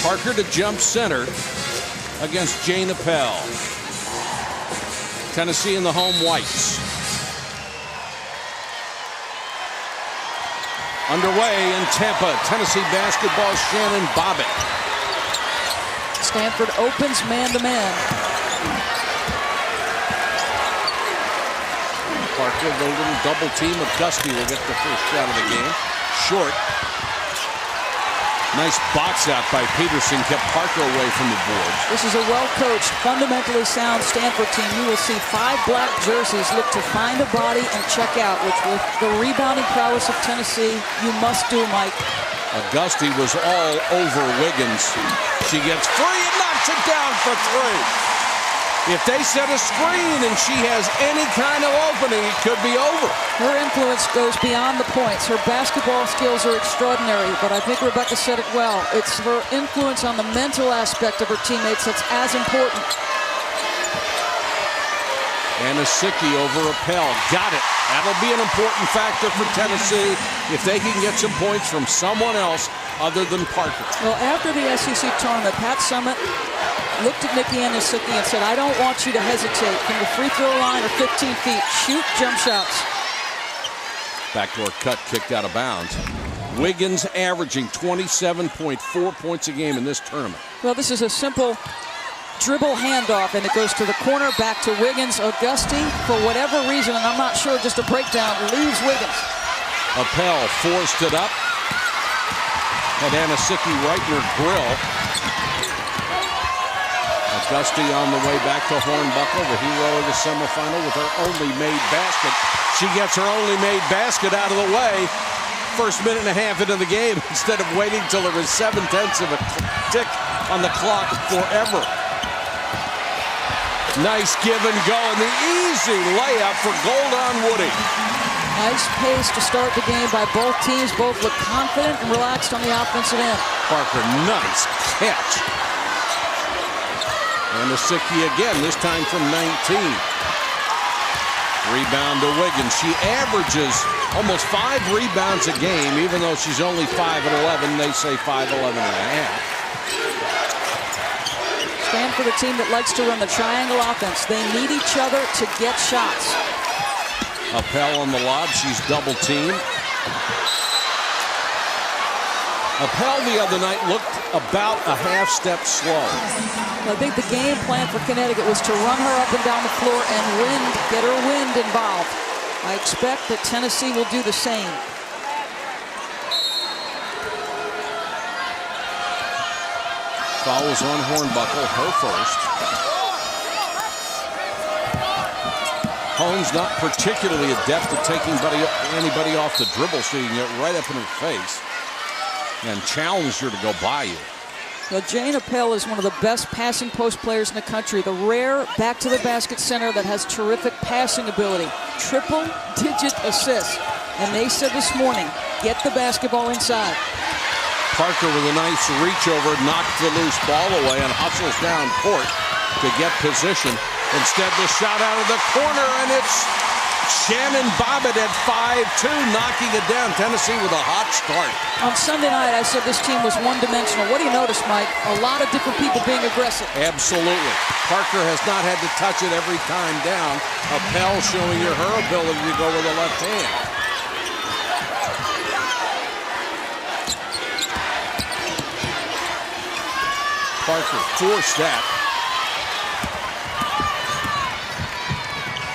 Parker to jump center against Jane Appel. Tennessee in the home whites. Underway in Tampa, Tennessee basketball, Shannon Bobbitt. Stanford opens man-to-man. Parker, the little double team of Gusty will get the first shot of the game. Short. Nice box out by Peterson, kept Parker away from the boards. This is a well-coached, fundamentally sound Stanford team. You will see 5 black jerseys look to find a body and check out, which with the rebounding prowess of Tennessee, you must do, Mike. Auguste was all over Wiggins. She gets free and knocks it down for 3. If they set a screen and she has any kind of opening, it could be over. Her influence goes beyond the points. Her basketball skills are extraordinary, but I think Rebecca said it well. It's her influence on the mental aspect of her teammates that's as important. Anasicki over Appel. Got it. That'll be an important factor for Tennessee if they can get some points from someone else other than Parker. Well, after the SEC tournament, Pat Summitt looked at Nikki Anasicki and said, I don't want you to hesitate from the free throw line or 15 feet. Shoot jump shots. Backdoor cut kicked out of bounds. Wiggins averaging 27.4 points a game in this tournament. Well, this is a simple dribble handoff, and it goes to the corner, back to Wiggins. Auguste, for whatever reason, and I'm not sure, just a breakdown, leaves Wiggins. Appel forced it up. Had Anasicki right in her grill. Auguste on the way back to Hornbuckle, the hero of the semifinal, with her only made basket. She gets her only made basket out of the way. First minute and a half into the game, instead of waiting till there was 7/10 of a tick on the clock forever. Nice give and go, and the easy layup for Goldon Woody. Nice pace to start the game by both teams. Both look confident and relaxed on the offensive end. Parker, nice catch. Anasicki again, this time from 19. Rebound to Wiggins. She averages almost 5 rebounds a game, even though she's only 5'11". They say 5'11 and a half. Stanford, a team that likes to run the triangle offense. They need each other to get shots. Appel on the lob. She's double teamed. Appel the other night looked about a half step slow. I think the game plan for Connecticut was to run her up and down the floor and get her wind involved. I expect that Tennessee will do the same. Fouls on Hornbuckle, her first. Holmes not particularly adept at taking anybody off the dribble, so you can get right up in her face and challenge her to go by you. Well, Jane Appel is one of the best passing post players in the country. The rare back-to-the-basket center that has terrific passing ability. Triple-digit assists. And they said this morning, get the basketball inside. Parker with a nice reach over, knocked the loose ball away and hustles down court to get position. Instead, the shot out of the corner, and it's Shannon Bobbitt at 5'2", knocking it down. Tennessee with a hot start. On Sunday night, I said this team was one-dimensional. What do you notice, Mike? A lot of different people being aggressive. Absolutely. Parker has not had to touch it every time down. Appel showing you her ability to go with the left hand. Parker forced that.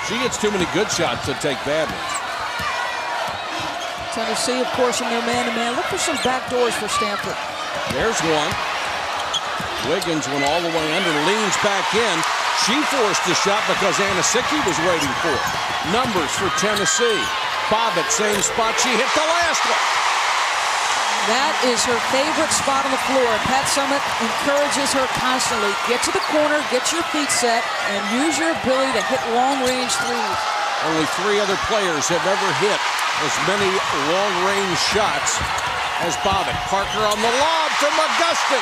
She gets too many good shots to take bad ones. Tennessee, of course, in their man-to-man. Look for some back doors for Stanford. There's one. Wiggins went all the way under, leans back in. She forced the shot because Anasicki was waiting for it. Numbers for Tennessee. Bobbitt, same spot she hit the last one. That is her favorite spot on the floor. Pat Summitt encourages her constantly. Get to the corner, get your feet set, and use your ability to hit long-range threes. Only 3 other players have ever hit as many long-range shots as Bobbitt. Parker on the lob from Auguste.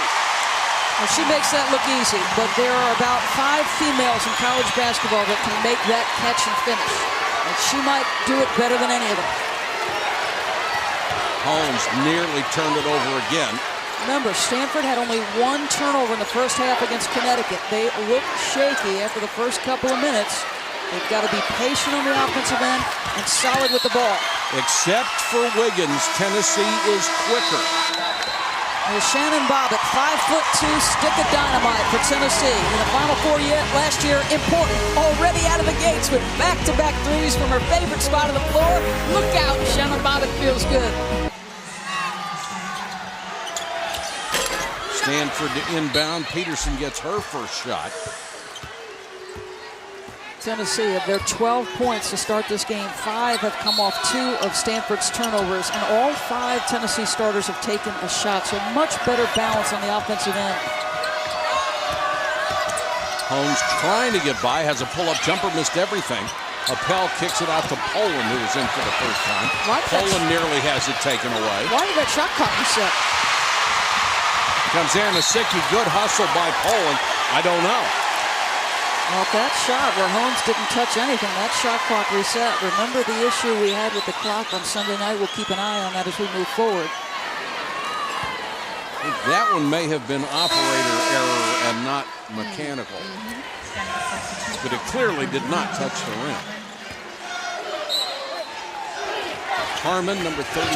Well, she makes that look easy, but there are about 5 females in college basketball that can make that catch and finish. And she might do it better than any of them. Holmes nearly turned it over again. Remember, Stanford had only 1 turnover in the first half against Connecticut. They looked shaky after the first couple of minutes. They've got to be patient on the offensive end and solid with the ball. Except for Wiggins, Tennessee is quicker. There's Shannon Bobbitt, 5'2", stick of dynamite for Tennessee. In the Final Four last year, important. Already out of the gates with back-to-back threes from her favorite spot on the floor. Look out, Shannon Bobbitt feels good. Stanford to inbound. Peterson gets her first shot. Tennessee, of their 12 points to start this game, 5 have come off 2 of Stanford's turnovers, and all 5 Tennessee starters have taken a shot, so much better balance on the offensive end. Holmes trying to get by, has a pull-up jumper, missed everything. Appel kicks it out to Poland, who was in for the first time. Poland nearly has it taken away. Why did that shot clock reset? Comes Anasicki, good hustle by Poland. I don't know. Well, that shot where Holmes didn't touch anything, that shot clock reset. Remember the issue we had with the clock on Sunday night? We'll keep an eye on that as we move forward. That one may have been operator error and not mechanical. But it clearly did not touch the rim. Harmon, number 33,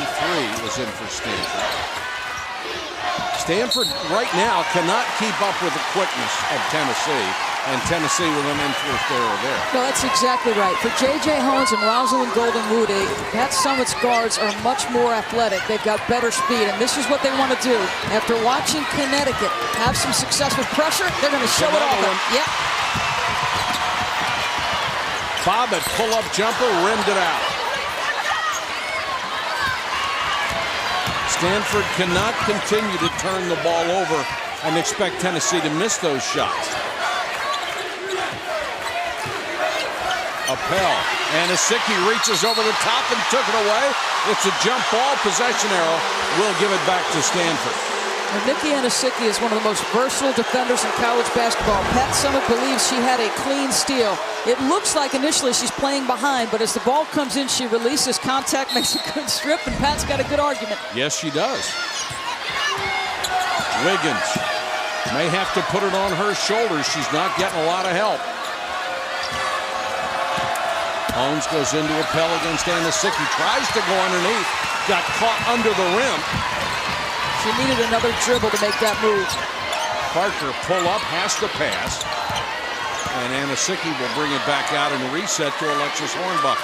is in for Stanford. Stanford right now cannot keep up with the quickness of Tennessee, and Tennessee with an enforced error there. No, that's exactly right. For J.J. Holmes and Rosalind Golden-Moody, Pat Summit's guards are much more athletic. They've got better speed, and this is what they want to do. After watching Connecticut have some success with pressure, they're going to show it off. Yep. Bobbitt, pull-up jumper, rimmed it out. Stanford cannot continue to turn the ball over and expect Tennessee to miss those shots. Appel. Anasicki reaches over the top and took it away. It's a jump ball. Possession arrow. We'll give it back to Stanford. Well, Nikki Anasicki is one of the most versatile defenders in college basketball. Pat Summitt believes she had a clean steal. It looks like initially she's playing behind, but as the ball comes in, she releases contact, makes a good strip, and Pat's got a good argument. Yes, she does. Wiggins may have to put it on her shoulders. She's not getting a lot of help. Holmes goes into Appel against Anasicki. Tries to go underneath. Got caught under the rim. She needed another dribble to make that move. Parker pull up, has to pass. And Anasicki will bring it back out and reset to Alexis Hornbuckle.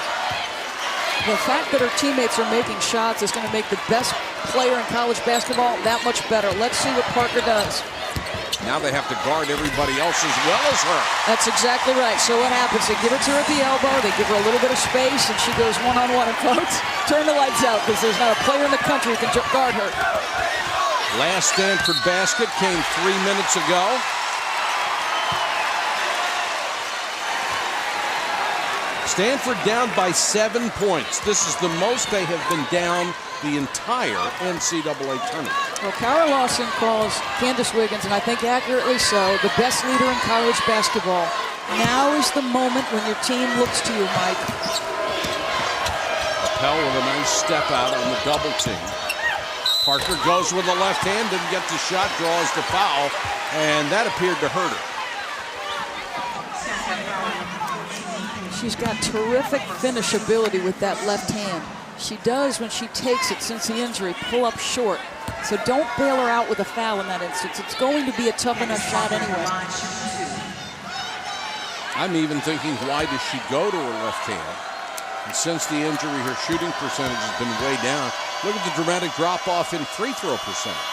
The fact that her teammates are making shots is going to make the best player in college basketball that much better. Let's see what Parker does. Now they have to guard everybody else as well as her. That's exactly right. So what happens? They give it to her at the elbow. They give her a little bit of space, and she goes one-on-one. And folks, turn the lights out because there's not a player in the country who can guard her. Last Stanford basket came 3 minutes ago. Stanford down by 7 points. This is the most they have been down the entire NCAA tournament. Well, Kara Lawson calls Candace Wiggins, and I think accurately so, the best leader in college basketball. Now is the moment when your team looks to you, Mike. Appel with a nice step out on the double team. Parker goes with the left hand, didn't get the shot, draws the foul, and that appeared to hurt her. She's got terrific finish ability with that left hand. She does, when she takes it since the injury, pull up short. So don't bail her out with a foul in that instance. It's going to be a tough enough shot anyway. I'm even thinking, why does she go to her left hand? And since the injury, her shooting percentage has been way down. Look at the dramatic drop-off in free throw percentage.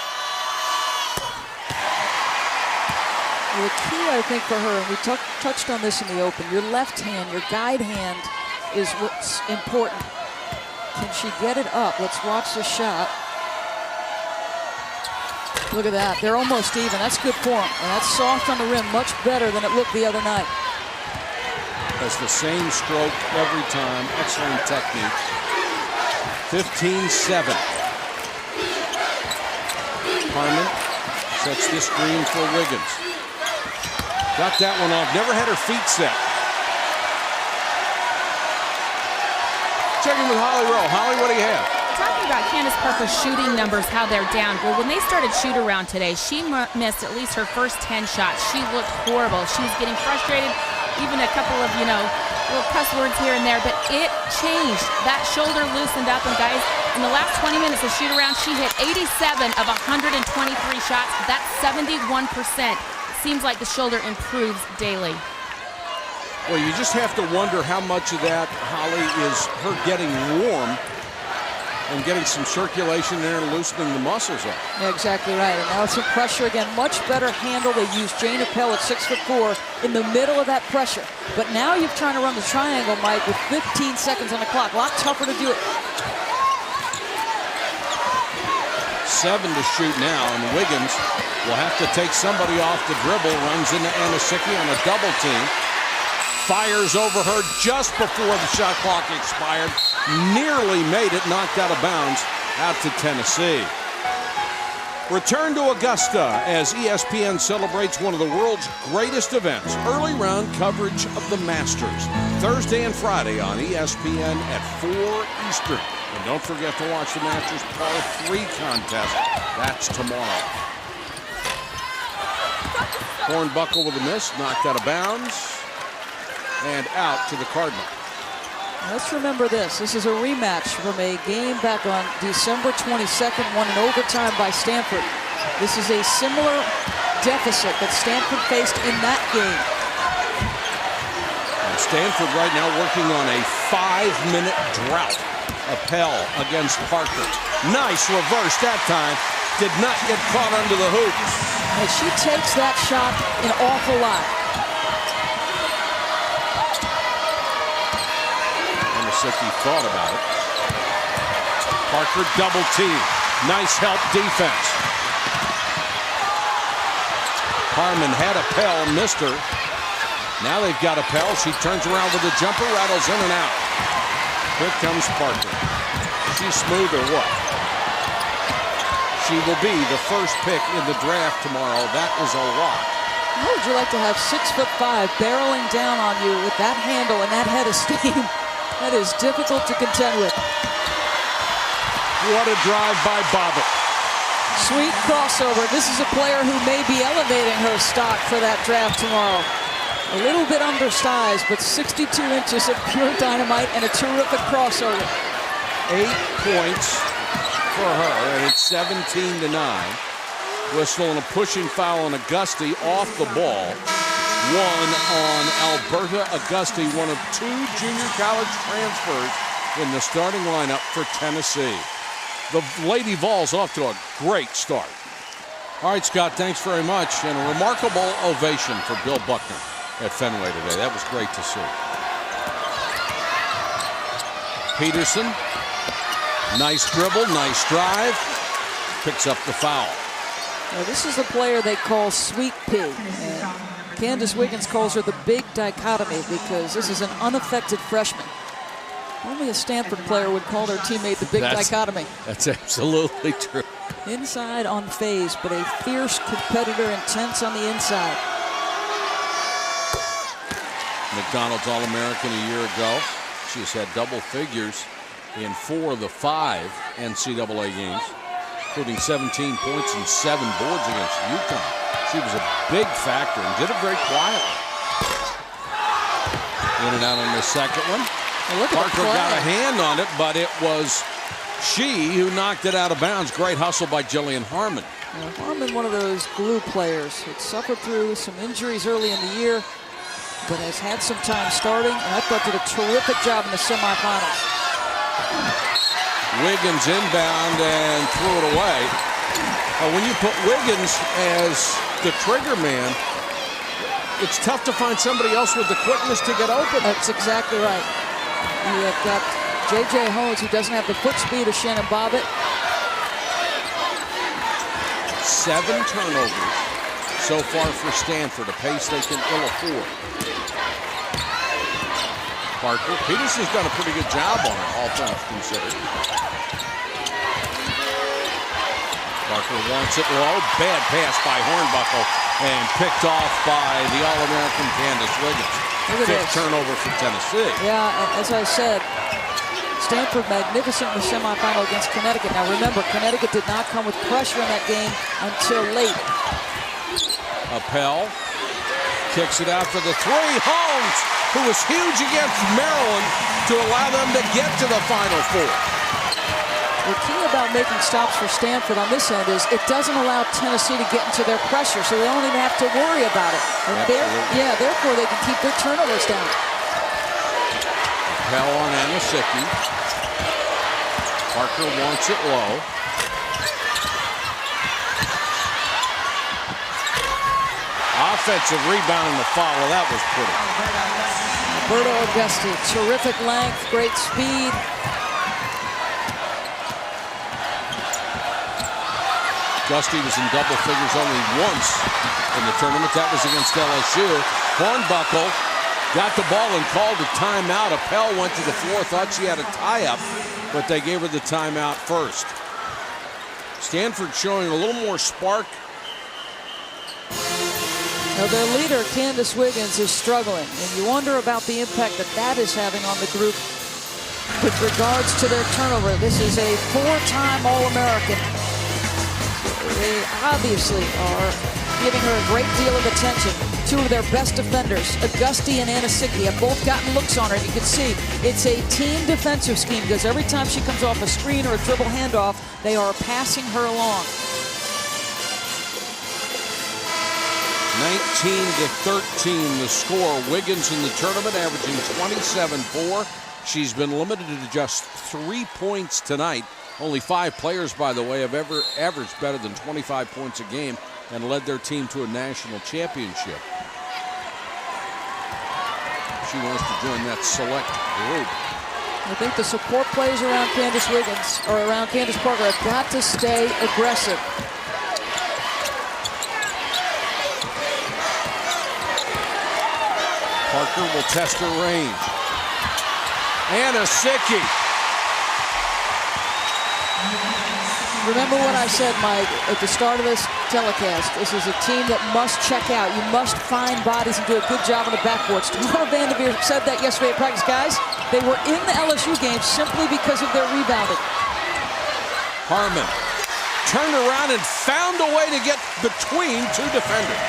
Well, the key, I think, for her, and we touched on this in the open, your left hand, your guide hand is what's important. Can she get it up? Let's watch the shot. Look at that. They're almost even. That's good form. And that's soft on the rim, much better than it looked the other night. Has the same stroke every time. Excellent technique. 15-7. Harmon sets the screen for Wiggins. Got that one off. Never had her feet set. Checking with Holly Rowe. Holly, what do you have? talking about Candace Parker's shooting numbers, how they're down. Well, when they started shoot-around today, she missed at least her first 10 shots. She looked horrible. She was getting frustrated, even a couple of, little cuss words here and there, but it changed. That shoulder loosened up, and guys, in the last 20 minutes of shoot-around, she hit 87 of 123 shots. That's 71%. Seems like the shoulder improves daily. Well, you just have to wonder how much of that, Holly, is her getting warm and getting some circulation in there and loosening the muscles up. Yeah, exactly right. And now some pressure again. Much better handle. They use Jane Appel at 6'4" in the middle of that pressure. But now you're trying to run the triangle, Mike, with 15 seconds on the clock. A lot tougher to do it. 7 to shoot now, and Wiggins will have to take somebody off the dribble. Runs into Anasicki on a double team. Fires over her just before the shot clock expired. Nearly made it, knocked out of bounds, out to Tennessee. Return to Augusta as ESPN celebrates one of the world's greatest events. Early round coverage of the Masters. Thursday and Friday on ESPN at 4 Eastern. And don't forget to watch the Masters Par 3 contest. That's tomorrow. Hornbuckle with a miss, knocked out of bounds. And out to the Cardinal. Let's remember this. This is a rematch from a game back on December 22nd, won in overtime by Stanford. This is a similar deficit that Stanford faced in that game. And Stanford right now working on a 5-minute drought. Appel against Parker. Nice reverse that time. Did not get caught under the hoop. And she takes that shot an awful lot. Anasicki thought about it. Parker double team. Nice help defense. Harmon had Appel, missed her. Now they've got Appel. She turns around with a jumper, rattles in and out. Here comes Parker. She's smooth or what? She will be the first pick in the draft tomorrow. That is a lot. How would you like to have 6'5" barreling down on you with that handle and that head of steam? That is difficult to contend with. What a drive by Bobbitt. Sweet crossover. This is a player who may be elevating her stock for that draft tomorrow. A little bit undersized, but 62 inches of pure dynamite and a terrific crossover. 8 points for her, and it's 17-9. Whistle and a pushing foul on Auguste off the ball. One on Alberta Auguste, one of 2 junior college transfers in the starting lineup for Tennessee. The Lady Vols off to a great start. All right, Scott, thanks very much. And a remarkable ovation for Bill Buckner at Fenway today. That was great to see. Peterson, nice dribble, nice drive, picks up the foul. Now, this is the player they call Sweet Pea. And Candace Wiggins calls her the big dichotomy because this is an unaffected freshman. Only a Stanford player would call their teammate the big dichotomy. That's absolutely true. Inside unfazed, but a fierce competitor, intense on the inside. McDonald's All-American a year ago. She's had double figures in 4 of the 5 NCAA games, including 17 points and 7 boards against UConn. She was a big factor and did it very quietly. In and out on the second one. Parker got a hand on it, but it was she who knocked it out of bounds. Great hustle by Jillian Harmon. Harmon, one of those glue players, had suffered through some injuries early in the year, but has had some time starting, and I thought did a terrific job in the semifinals. Wiggins inbound and threw it away. When you put Wiggins as the trigger man, it's tough to find somebody else with the quickness to get open. That's exactly right. You have got J.J. Holmes, who doesn't have the foot speed of Shannon Bobbitt. 7 turnovers so far for Stanford, a pace they can ill afford. Parker. Peterson's done a pretty good job on it, all things considered. Parker wants it low. Bad pass by Hornbuckle and picked off by the All-American Candace Wiggins. 5th turnover for Tennessee. Yeah, as I said, Stanford magnificent in the semifinal against Connecticut. Now remember, Connecticut did not come with pressure in that game until late. Appel kicks it out for the three. Holmes, who was huge against Maryland to allow them to get to the Final Four. The key about making stops for Stanford on this end is it doesn't allow Tennessee to get into their pressure, so they don't even have to worry about it. And therefore they can keep their turnovers down. Appel on Anasicki. Parker wants it low. Offensive rebound and the foul. Well, that was pretty. Roberto Augusti, terrific length, great speed. Augusti was in double figures only once in the tournament. That was against LSU. Hornbuckle got the ball and called a timeout. Appel went to the floor, thought she had a tie-up, but they gave her the timeout first. Stanford showing a little more spark. Now their leader, Candace Wiggins, is struggling, and you wonder about the impact that is having on the group with regards to their turnover. This is a four-time All-American. They obviously are giving her a great deal of attention. Two of their best defenders, Augusti and Anasicki, have both gotten looks on her. You can see it's a team defensive scheme because every time she comes off a screen or a dribble handoff, they are passing her along. 19-13 the score. Wiggins in the tournament averaging 27-4. She's been limited to just 3 points tonight. Only 5 players, by the way, have ever averaged better than 25 points a game and led their team to a national championship. She wants to join that select group. I think the support players around Candace Wiggins or around Candace Parker have got to stay aggressive. Parker will test her range. Anasicki. Remember what I said, Mike, at the start of this telecast. This is a team that must check out. You must find bodies and do a good job on the backboards. Tamara Vanderveer said that yesterday at practice. Guys, they were in the LSU game simply because of their rebounding. Harmon turned around and found a way to get between two defenders.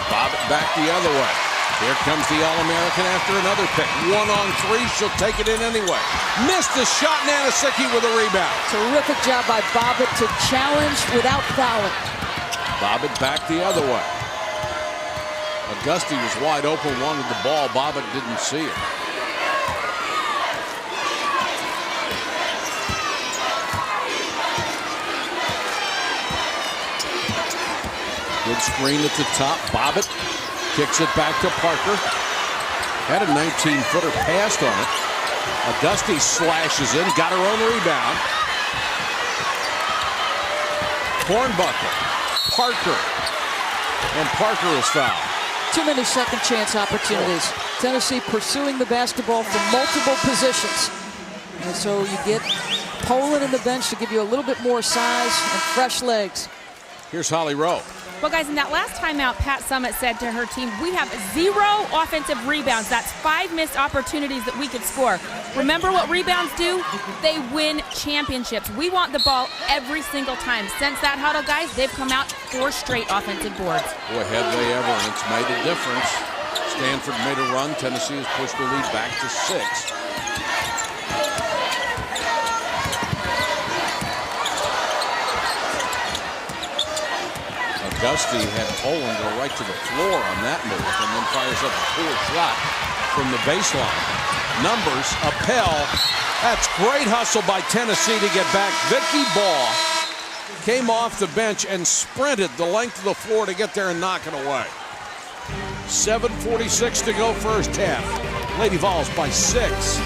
Bob it back the other way. Here comes the All-American after another pick. 1-on-3, she'll take it in anyway. Missed the shot, and Anasicki with a rebound. Terrific job by Bobbitt to challenge without fouling. Bobbitt back the other way. Augusti was wide open, wanted the ball. Bobbitt didn't see it. Good screen at the top. Bobbitt kicks it back to Parker. Had a 19-footer passed on it. Augusti slashes in, got her own rebound. Hornbuckle, Parker, and Parker is fouled. Too many second chance opportunities. Tennessee pursuing the basketball from multiple positions. And so you get Poland in the bench to give you a little bit more size and fresh legs. Here's Holly Rowe. Well, guys, in that last timeout, Pat Summitt said to her team, we have 0 offensive rebounds. That's 5 missed opportunities that we could score. Remember what rebounds do? They win championships. We want the ball every single time. Since that huddle, guys, they've come out 4 straight offensive boards. Boy, have they ever, and it's made a difference. Stanford made a run. Tennessee has pushed the lead back to 6. Augusti had Poland go right to the floor on that move and then fires up a poor shot from the baseline. Numbers, Appel. That's great hustle by Tennessee to get back. Vicky Ball came off the bench and sprinted the length of the floor to get there and knock it away. 7:46 to go first half. Lady Vols by 6.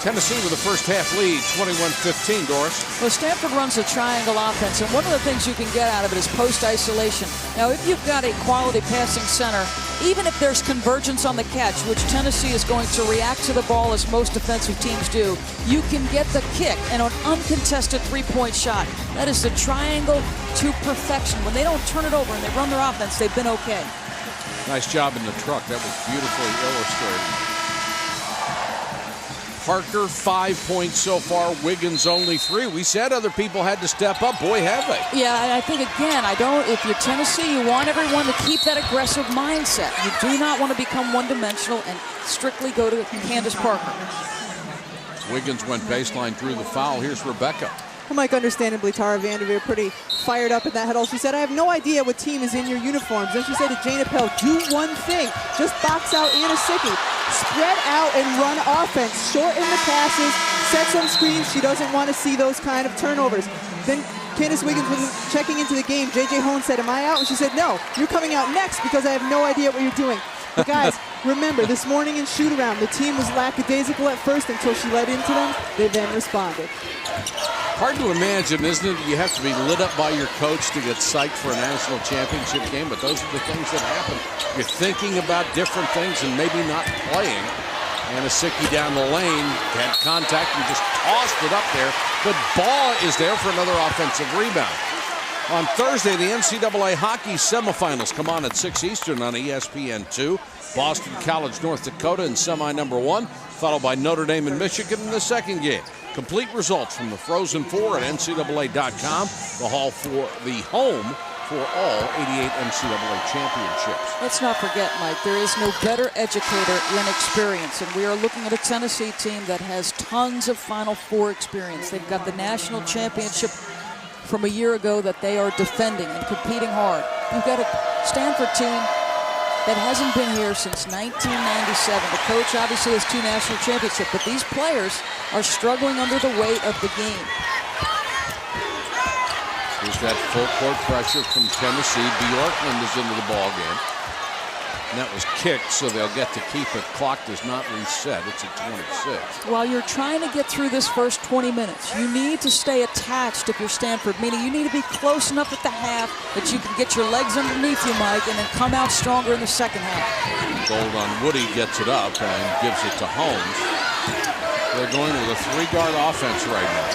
Tennessee with a first half lead, 21-15, Doris. Well, Stanford runs a triangle offense, and one of the things you can get out of it is post-isolation. Now, if you've got a quality passing center, even if there's convergence on the catch, which Tennessee is going to react to the ball as most defensive teams do, you can get the kick and an uncontested three-point shot. That is the triangle to perfection. When they don't turn it over and they run their offense, they've been okay. Nice job in the truck. That was beautifully illustrated. Parker, 5 points so far. Wiggins only 3. We said other people had to step up. Boy, have they. Yeah, I think, again, if you're Tennessee, you want everyone to keep that aggressive mindset. You do not want to become one-dimensional and strictly go to Candace Parker. Wiggins went baseline, drew the foul. Here's Rebecca. Well, Mike, understandably, Tara Vanderveer pretty fired up in that huddle. She said, I have no idea what team is in your uniforms. Then she said to Jane Appel, do one thing. Just box out Anasicki. Spread out and run offense. Shorten the passes. Set some screens. She doesn't want to see those kind of turnovers. Then Candace Wiggins was checking into the game. J.J. Hone said, am I out? And she said, no, you're coming out next because I have no idea what you're doing. But guys, remember, this morning in shoot-around, the team was lackadaisical at first until she led into them. They then responded. Hard to imagine, isn't it? You have to be lit up by your coach to get psyched for a national championship game, but those are the things that happen. You're thinking about different things and maybe not playing. Anasicki down the lane, had contact and just tossed it up there. But ball is there for another offensive rebound. On Thursday, the NCAA hockey semifinals come on at 6 Eastern on ESPN2. Boston College, North Dakota in semi number 1, followed by Notre Dame and Michigan in the second game. Complete results from the Frozen Four at NCAA.com, the home for all 88 NCAA championships. Let's not forget, Mike, there is no better educator than experience, and we are looking at a Tennessee team that has tons of Final Four experience. They've got the national championship from a year ago that they are defending and competing hard. You've got a Stanford team that hasn't been here since 1997. The coach obviously has 2 national championships, but these players are struggling under the weight of the game. Here's that full court pressure from Tennessee. Bjorklund is into the ball game. And that was kicked, so they'll get to keep it. Clock does not reset. It's at 26. While you're trying to get through this first 20 minutes, you need to stay attached if you're Stanford, meaning you need to be close enough at the half that you can get your legs underneath you, Mike, and then come out stronger in the second half. Gold on Woody gets it up and gives it to Holmes. They're going with a 3-guard offense right now.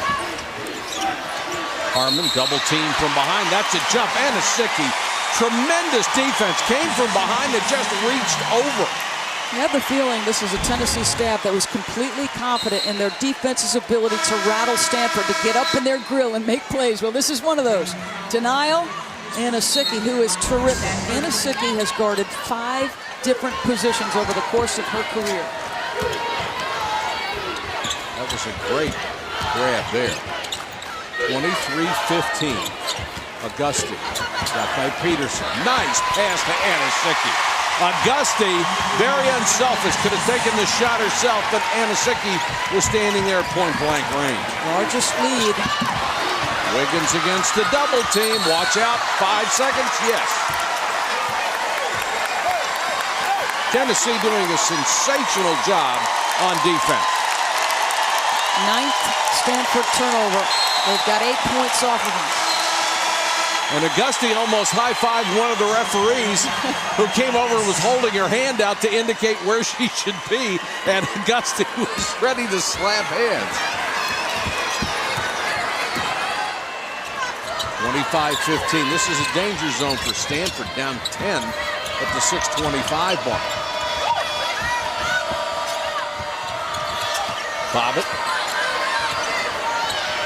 Harmon double team from behind. That's a jump. Anasicki. Tremendous defense, came from behind and just reached over. You have the feeling this is a Tennessee staff that was completely confident in their defense's ability to rattle Stanford, to get up in their grill and make plays. Well, this is one of those. Denial, Anasicki, who is terrific. Anasicki has guarded 5 different positions over the course of her career. That was a great grab there. 23-15. Augusti got by Peterson. Nice pass to Anasicki. Augusti, very unselfish, could have taken the shot herself, but Anasicki was standing there at point-blank range. Largest lead. Wiggins against the double team. Watch out. 5 seconds. Yes. Tennessee doing a sensational job on defense. 9th Stanford turnover. They've got 8 points off of them. And Augusti almost high-fived one of the referees who came over and was holding her hand out to indicate where she should be, and Augusti was ready to slap hands. 25-15. This is a danger zone for Stanford, down 10 at the 6:25 mark. Bobbitt.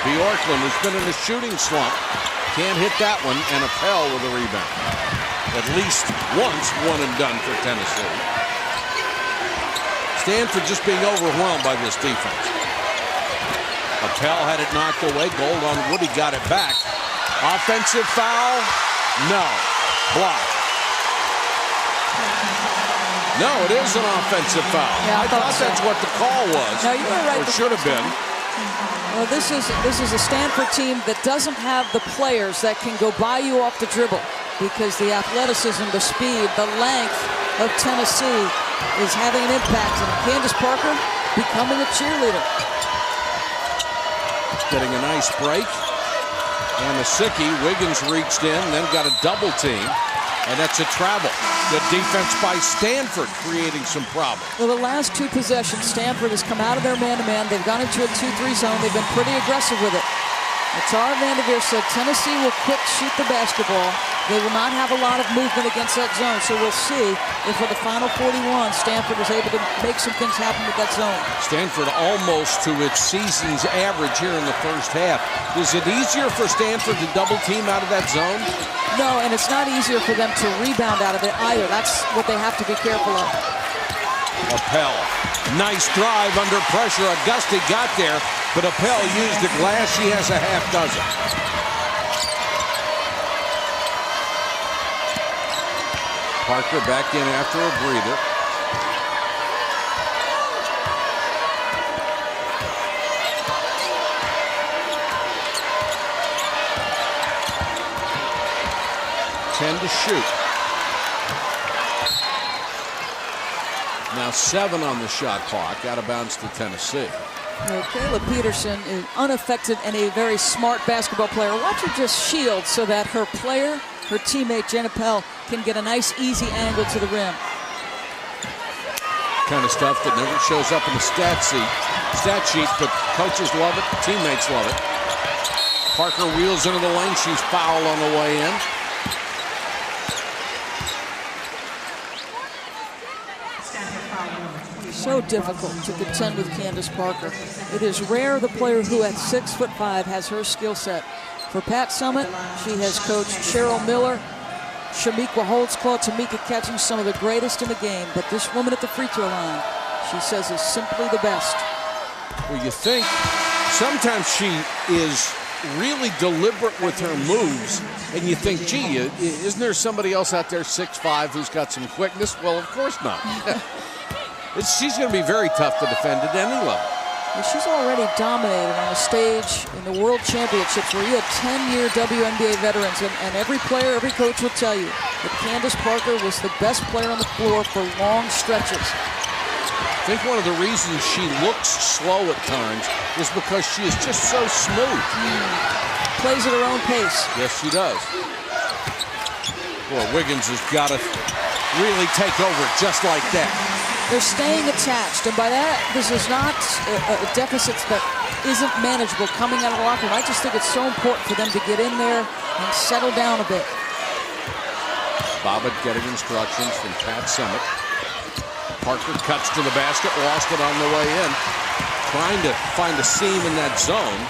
Bjorklund, who's been in a shooting slump, can't hit that one, and Appel with a rebound. At least once, one and done for Tennessee. Stanford just being overwhelmed by this defense. Appel had it knocked away. Gold on Woody, got it back. Offensive foul? No. Block. No, it is an offensive foul. Yeah, I thought so. That's what the call was. No, you were right. Or should have been. Well, this is a Stanford team that doesn't have the players that can go by you off the dribble, because the athleticism, the speed, the length of Tennessee is having an impact. And Candace Parker becoming a cheerleader. Getting a nice break. Anasicki, Wiggins reached in, then got a double team. And that's a travel. Good defense by Stanford, creating some problems. Well, the last 2 possessions, Stanford has come out of their man-to-man. They've gone into a 2-3 zone. They've been pretty aggressive with it. Tara Vanderveer said Tennessee will quick shoot the basketball. They will not have a lot of movement against that zone, so we'll see if for the final 41, Stanford is able to make some things happen with that zone. Stanford almost to its season's average here in the first half. Is it easier for Stanford to double team out of that zone? No, and it's not easier for them to rebound out of it either. That's what they have to be careful of. Appel, nice drive under pressure. Auguste got there, but Appel used the glass. She has a half dozen. Parker back in after a breather. To shoot. Now 7 on the shot clock, out of bounds to Tennessee. Kayla Peterson is unaffected and a very smart basketball player. Watch her just shield so that her player, her teammate Jane Appel, can get a nice easy angle to the rim. Kind of stuff that never shows up in the stat sheet, but coaches love it, teammates love it. Parker wheels into the lane, she's fouled on the way in. So difficult to contend with Candace Parker. It is rare the player who at 6'5" has her skill set. For Pat Summitt, she has coached Cheryl Miller, Shamika Holtzclaw, Tamika catching some of the greatest in the game. But this woman at the free throw line, she says, is simply the best. Well, you think sometimes she is really deliberate with her moves, and you think, gee, isn't there somebody else out there 6'5" who's got some quickness? Well, of course not. She's going to be very tough to defend at any level. Well, she's already dominated on a stage in the World Championships where you had 10-year WNBA veterans, and every player, every coach will tell you that Candace Parker was the best player on the floor for long stretches. I think one of the reasons she looks slow at times is because she is just so smooth. Plays at her own pace. Yes, she does. Boy, Wiggins has got to really take over just like that. They're staying attached, and by that, this is not a deficit that isn't manageable coming out of the locker room. I just think it's so important for them to get in there and settle down a bit. Bobbitt getting instructions from Pat Summitt. Parker cuts to the basket, lost it on the way in. Trying to find a seam in that zone.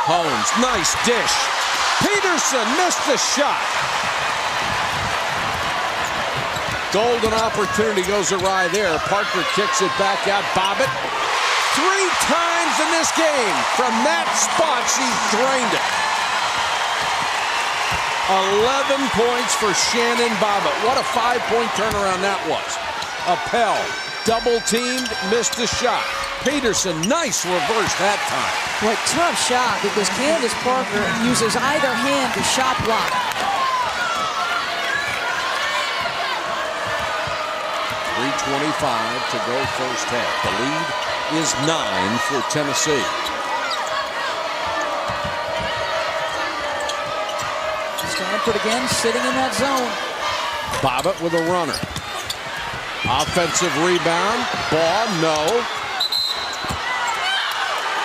Holmes, nice dish. Peterson missed the shot. Golden opportunity goes awry there. Parker kicks it back out. Bobbitt, 3 times in this game. From that spot, she drained it. 11 points for Shannon Bobbitt. What a 5-point turnaround that was. Appel, double teamed, missed the shot. Peterson, nice reverse that time. What tough shot, because Candace Parker uses either hand to shot block. 3:25 to go first half. The lead is 9 for Tennessee. Stanford again sitting in that zone. Bobbitt with a runner. Offensive rebound. Ball, no.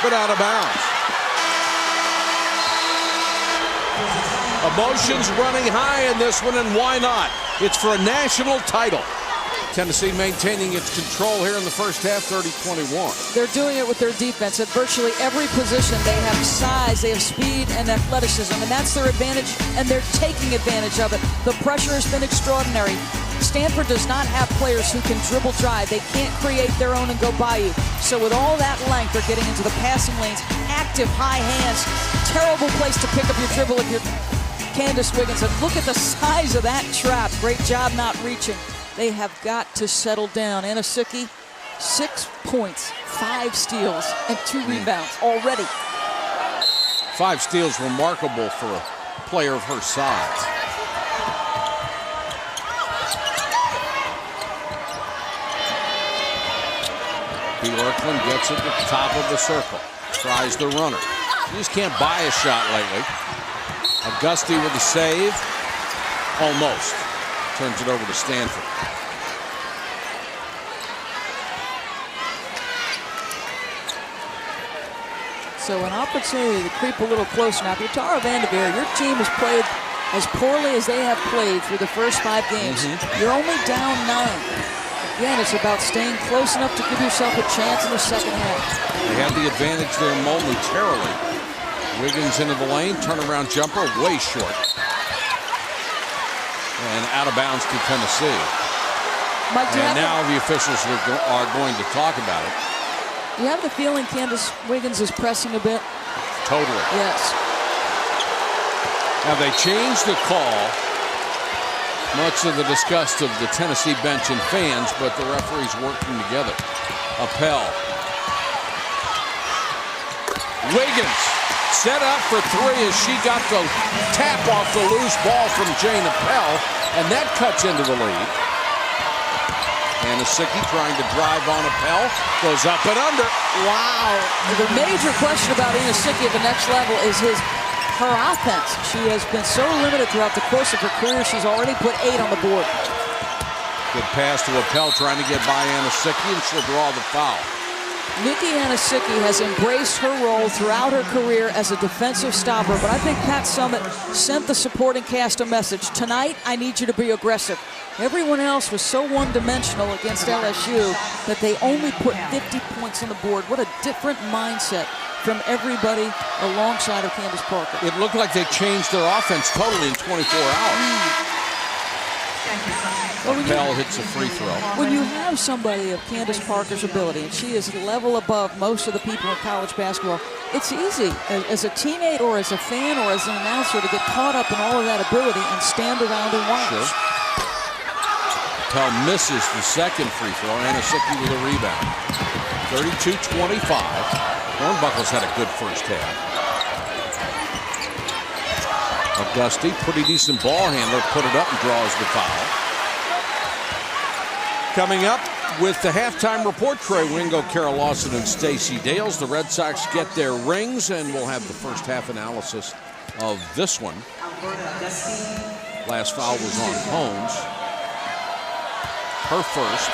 But out of bounds. Emotions running high in this one, and why not? It's for a national title. Tennessee maintaining its control here in the first half, 30-21. They're doing it with their defense. At virtually every position, they have size, they have speed and athleticism, and that's their advantage, and they're taking advantage of it. The pressure has been extraordinary. Stanford does not have players who can dribble drive. They can't create their own and go by you. So with all that length, they're getting into the passing lanes, active high hands, terrible place to pick up your dribble if you're Candace Wiggins. And look at the size of that trap. Great job not reaching. They have got to settle down. Anasicki, 6 points, 5 steals, and 2 rebounds already. 5 steals, remarkable for a player of her size. Bjorklund gets it at the top of the circle. Tries the runner. You just can't buy a shot lately. Auguste with the save. Almost. Turns it over to Stanford. So an opportunity to creep a little closer. Now, if you're Tara Vanderveer, your team has played as poorly as they have played through the first 5 games. You're only down 9. Again, it's about staying close enough to give yourself a chance in the second half. They had the advantage there momentarily. Wiggins into the lane, turnaround jumper, way short. And out of bounds to Tennessee. Mike, and now the officials are going to talk about it. You have the feeling Candace Wiggins is pressing a bit? Totally. Yes. Now they changed the call, much to the disgust of the Tennessee bench and fans, but the referees working together. Appel. Wiggins set up for 3 as she got the tap off the loose ball from Jane Appel, and that cuts into the lead. Anasicki trying to drive on Appel, goes up and under. Wow. The major question about Anasicki at the next level is her offense. She has been so limited throughout the course of her career. She's already put 8 on the board. Good pass to Appel trying to get by Anasicki, and she'll draw the foul. Nikki Anasicki has embraced her role throughout her career as a defensive stopper, but I think Pat Summitt sent the supporting cast a message. Tonight, I need you to be aggressive. Everyone else was so one-dimensional against LSU that they only put 50 points on the board. What a different mindset from everybody alongside of Candace Parker. It looked like they changed their offense totally in 24 hours. Appel hits a free throw. When you have somebody of Candace Parker's ability, and she is a level above most of the people in college basketball, it's easy as a teammate or as a fan or as an announcer to get caught up in all of that ability and stand around and watch. Sure. Appel misses the second free throw. Anasicki with a rebound. 32-25. Hornbuckle's had a good first half. Auguste, pretty decent ball handler, put it up and draws the foul. Coming up with the halftime report, Trey Wingo, Carol Lawson, and Stacey Dales. The Red Sox get their rings, and we'll have the first half analysis of this one. Last foul was on Holmes. Her first.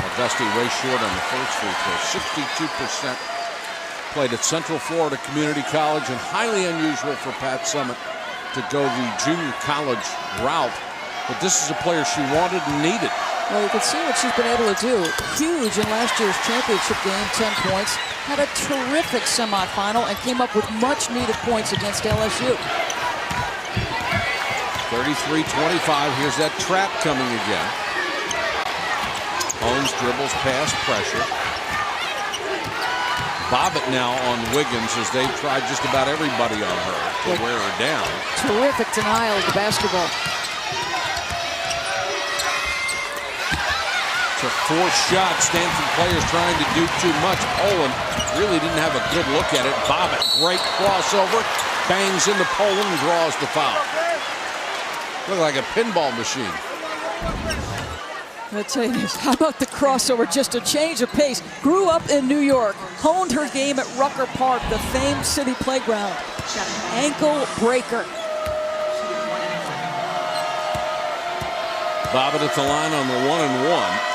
Auguste way short on the first free throw. 62% played at Central Florida Community College, and highly unusual for Pat Summitt to go the junior college route. But this is a player she wanted and needed. Well, you can see what she's been able to do. Huge in last year's championship game, 10 points. Had a terrific semifinal and came up with much-needed points against LSU. 33-25. Here's that trap coming again. Holmes dribbles past pressure. Bobbitt now on Wiggins as they've tried just about everybody on her to wear her down. Terrific denial of the basketball. It's a forced shot. Stanford players trying to do too much. Poland really didn't have a good look at it. Bobbitt, great crossover. Bangs into Poland and draws the foul. Looked like a pinball machine. I'll tell you this, how about the crossover? Just a change of pace. Grew up in New York, honed her game at Rucker Park, the famed city playground. Ankle breaker. Bobbitt at the line on the 1-and-1.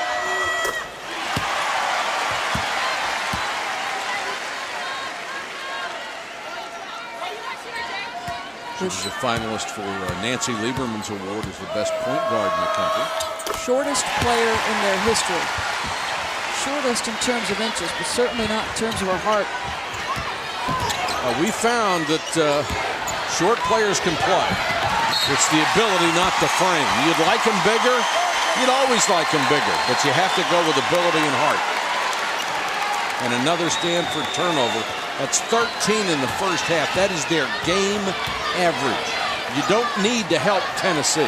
She's a finalist for Nancy Lieberman's award as the best point guard in the country. Shortest player in their history. Shortest in terms of inches, but certainly not in terms of her heart. We found that short players can play. It's the ability, not the frame. You'd like them bigger. You'd always like them bigger, but you have to go with ability and heart. And another Stanford turnover. That's 13 in the first half. That is their game average. You don't need to help Tennessee.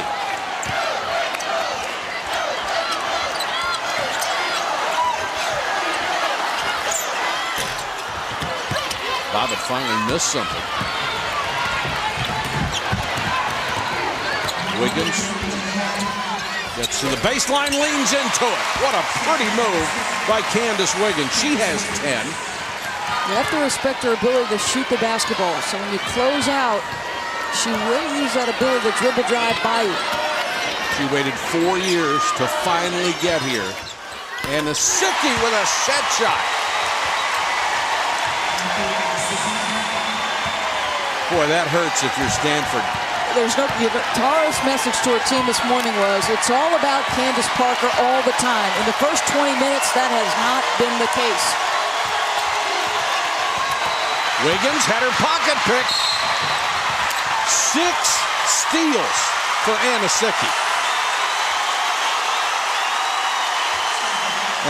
Bobbitt finally missed something. Wiggins gets to the baseline, leans into it. What a pretty move by Candace Wiggins. She has 10. You have to respect her ability to shoot the basketball. So when you close out, she will use that ability to dribble drive by you. She waited 4 years to finally get here. Anasicki with a set shot. Boy, that hurts if you're Stanford. There's no. Tara's message to her team this morning was, it's all about Candace Parker all the time. In the first 20 minutes, that has not been the case. Wiggins had her pocket picked. 6 steals for Anasicki.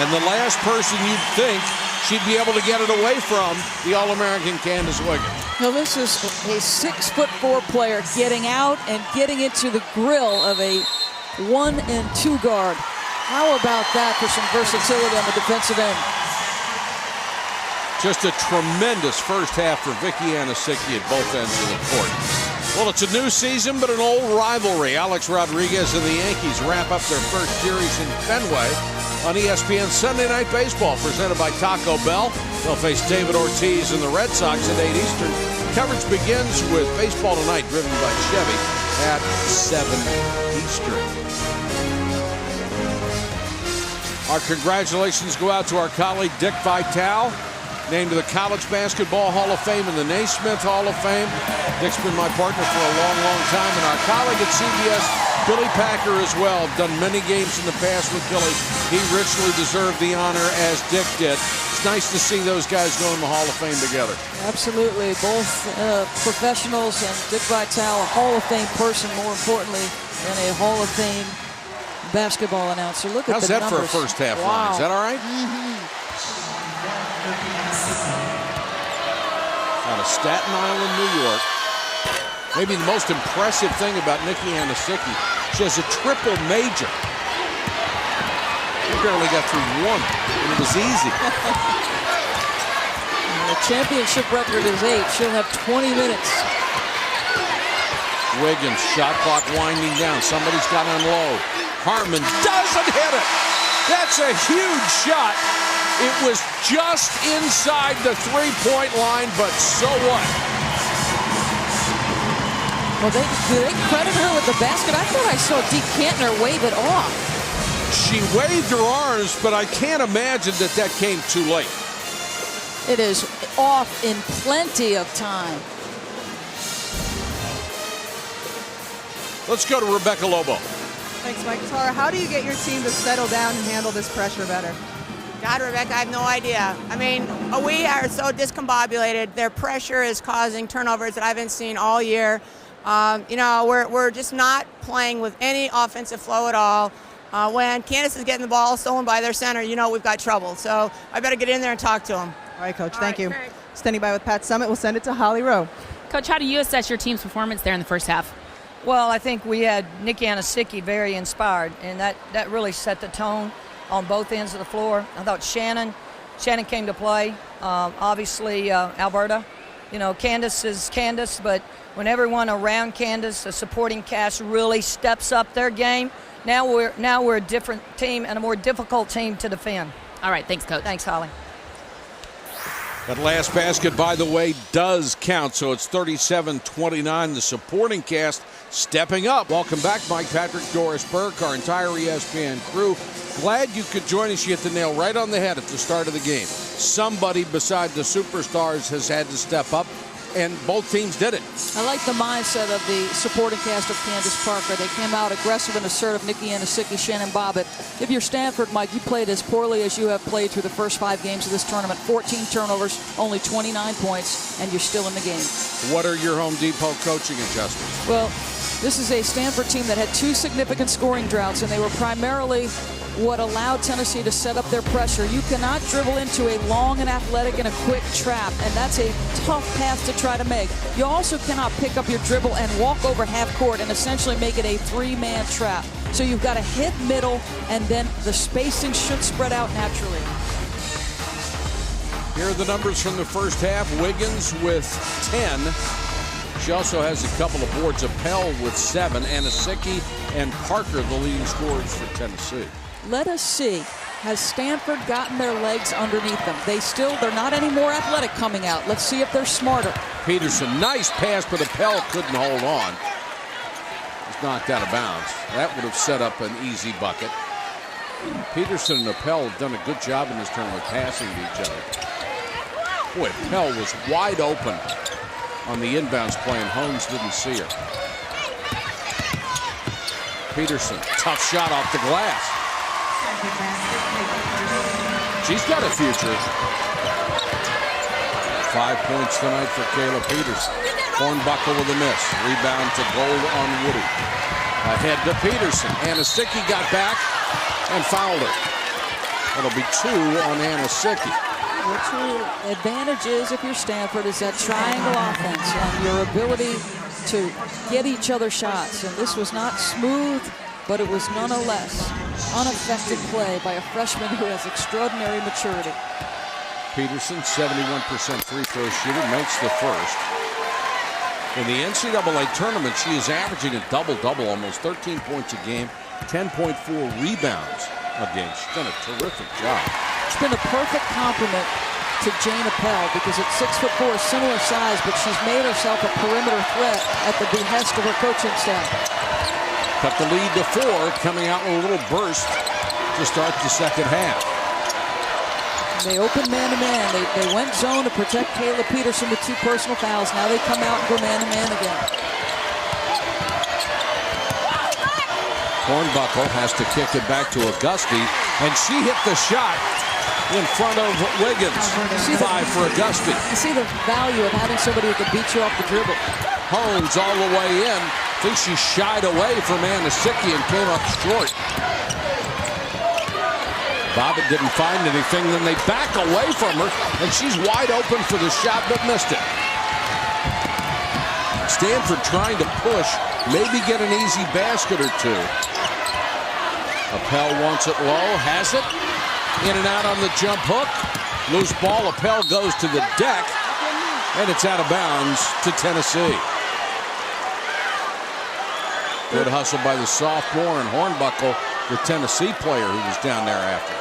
And the last person you'd think she'd be able to get it away from, the All-American Candace Wiggins. Now this is a 6'4" player getting out and getting into the grill of a 1 and 2 guard. How about that for some versatility on the defensive end? Just a tremendous first half for Nikki Anasicki at both ends of the court. Well, it's a new season, but an old rivalry. Alex Rodriguez and the Yankees wrap up their first series in Fenway on ESPN Sunday Night Baseball, presented by Taco Bell. They'll face David Ortiz and the Red Sox at 8 Eastern. Coverage begins with Baseball Tonight, driven by Chevy, at 7 Eastern. Our congratulations go out to our colleague Dick Vitale, named to the College Basketball Hall of Fame and the Naismith Hall of Fame. Dick's been my partner for a long, long time, and our colleague at CBS, Billy Packer, as well. Done many games in the past with Billy. He richly deserved the honor, as Dick did. It's nice to see those guys go in the Hall of Fame together. Absolutely. Both professionals, and Dick Vitale, a Hall of Fame person, more importantly, than a Hall of Fame basketball announcer. Look at How's the that numbers. for a first half Wow. run? Is that all right? Out of Staten Island, New York. Maybe the most impressive thing about Nikki Anasicki, she has a triple major. She barely got through 1, and it was easy. The championship record is 8. She'll have 20 minutes. Wiggins, shot clock winding down. Somebody's got to unload. Harmon doesn't hit it. That's a huge shot. It was just inside the three-point line, but so what? Well, do they credit her with the basket? I thought I saw Dee Kantner wave it off. She waved her arms, but I can't imagine that came too late. It is off in plenty of time. Let's go to Rebecca Lobo. Thanks, Mike. Tara, how do you get your team to settle down and handle this pressure better? God, Rebecca, I have no idea. I mean, we are so discombobulated. Their pressure is causing turnovers that I haven't seen all year. We're just not playing with any offensive flow at all. When Candace is getting the ball stolen by their center, we've got trouble. So I better get in there and talk to him. All right, Coach. Thank you. Great. Standing by with Pat Summitt. We'll send it to Holly Rowe. Coach, how do you assess your team's performance there in the first half? Well, I think we had Nikki Anasicki very inspired, and that really set the tone on both ends of the floor. I thought Shannon came to play. Obviously, Alberta. Candace is Candace, but when everyone around Candace, the supporting cast, really steps up their game, now we're a different team and a more difficult team to defend. All right, thanks, Coach. Thanks, Holly. That last basket, by the way, does count, so it's 37-29. The supporting cast stepping up. Welcome back, Mike Patrick, Doris Burke, our entire ESPN crew. Glad you could join us. You hit the nail right on the head at the start of the game. Somebody beside the superstars has had to step up, and both teams did it. I like the mindset of the supporting cast of Candace Parker. They came out aggressive and assertive. Nikki Anasicki, Shannon Bobbitt. If you're Stanford, Mike, you played as poorly as you have played through the first 5 games of this tournament. 14 turnovers, only 29 points, and you're still in the game. What are your Home Depot coaching adjustments? Well, this is a Stanford team that had 2 significant scoring droughts, and they were primarily what allowed Tennessee to set up their pressure. You cannot dribble into a long and athletic and a quick trap, and that's a tough path to try to make. You also cannot pick up your dribble and walk over half court and essentially make it a 3-man trap. So you've got to hit middle, and then the spacing should spread out naturally. Here are the numbers from the first half. Wiggins with 10. She also has a couple of boards. Appel with 7. Anasicki and Parker, the leading scorers for Tennessee. Let us see. Has Stanford gotten their legs underneath them? They're not any more athletic coming out. Let's see if they're smarter. Peterson, nice pass, but Appel couldn't hold on. He's knocked out of bounds. That would have set up an easy bucket. Peterson and Appel have done a good job in this tournament passing to each other. Boy, Appel was wide open on the inbounds play, and Holmes didn't see her. Peterson, tough shot off the glass. She's got a future. 5 points tonight for Kayla Peterson. Hornbuckle with a miss. Rebound to Gold on Woody. Ahead to Peterson. Anasicki got back and fouled her. That'll be 2 on Anasicki. What your advantage is if you're Stanford is that triangle offense and your ability to get each other shots. And this was not smooth, but it was nonetheless unaffected play by a freshman who has extraordinary maturity. Peterson, 71% free throw shooter, makes the first. In the NCAA tournament, she is averaging a double-double, almost 13 points a game, 10.4 rebounds a game. She's done a terrific job. It's been a perfect compliment to Jane Appel because at 6'4", similar size, but she's made herself a perimeter threat at the behest of her coaching staff. Cut the lead to 4, coming out with a little burst to start the second half. They opened man-to-man. They went zone to protect Kayla Peterson with 2 personal fouls. Now they come out and go man-to-man again. Hornbuckle has to kick it back to Auguste, and she hit the shot in front of Wiggins. 5 for Auguste. You see the value of having somebody who can beat you off the dribble. Holmes all the way in. I think she shied away from Anasicki and came up short. Bobbitt didn't find anything, then they back away from her, and she's wide open for the shot, but missed it. Stanford trying to push, maybe get an easy basket or 2. Appel wants it low, has it. In and out on the jump hook. Loose ball, Appel goes to the deck, and it's out of bounds to Tennessee. Good hustle by the sophomore, and Hornbuckle, the Tennessee player who was down there after.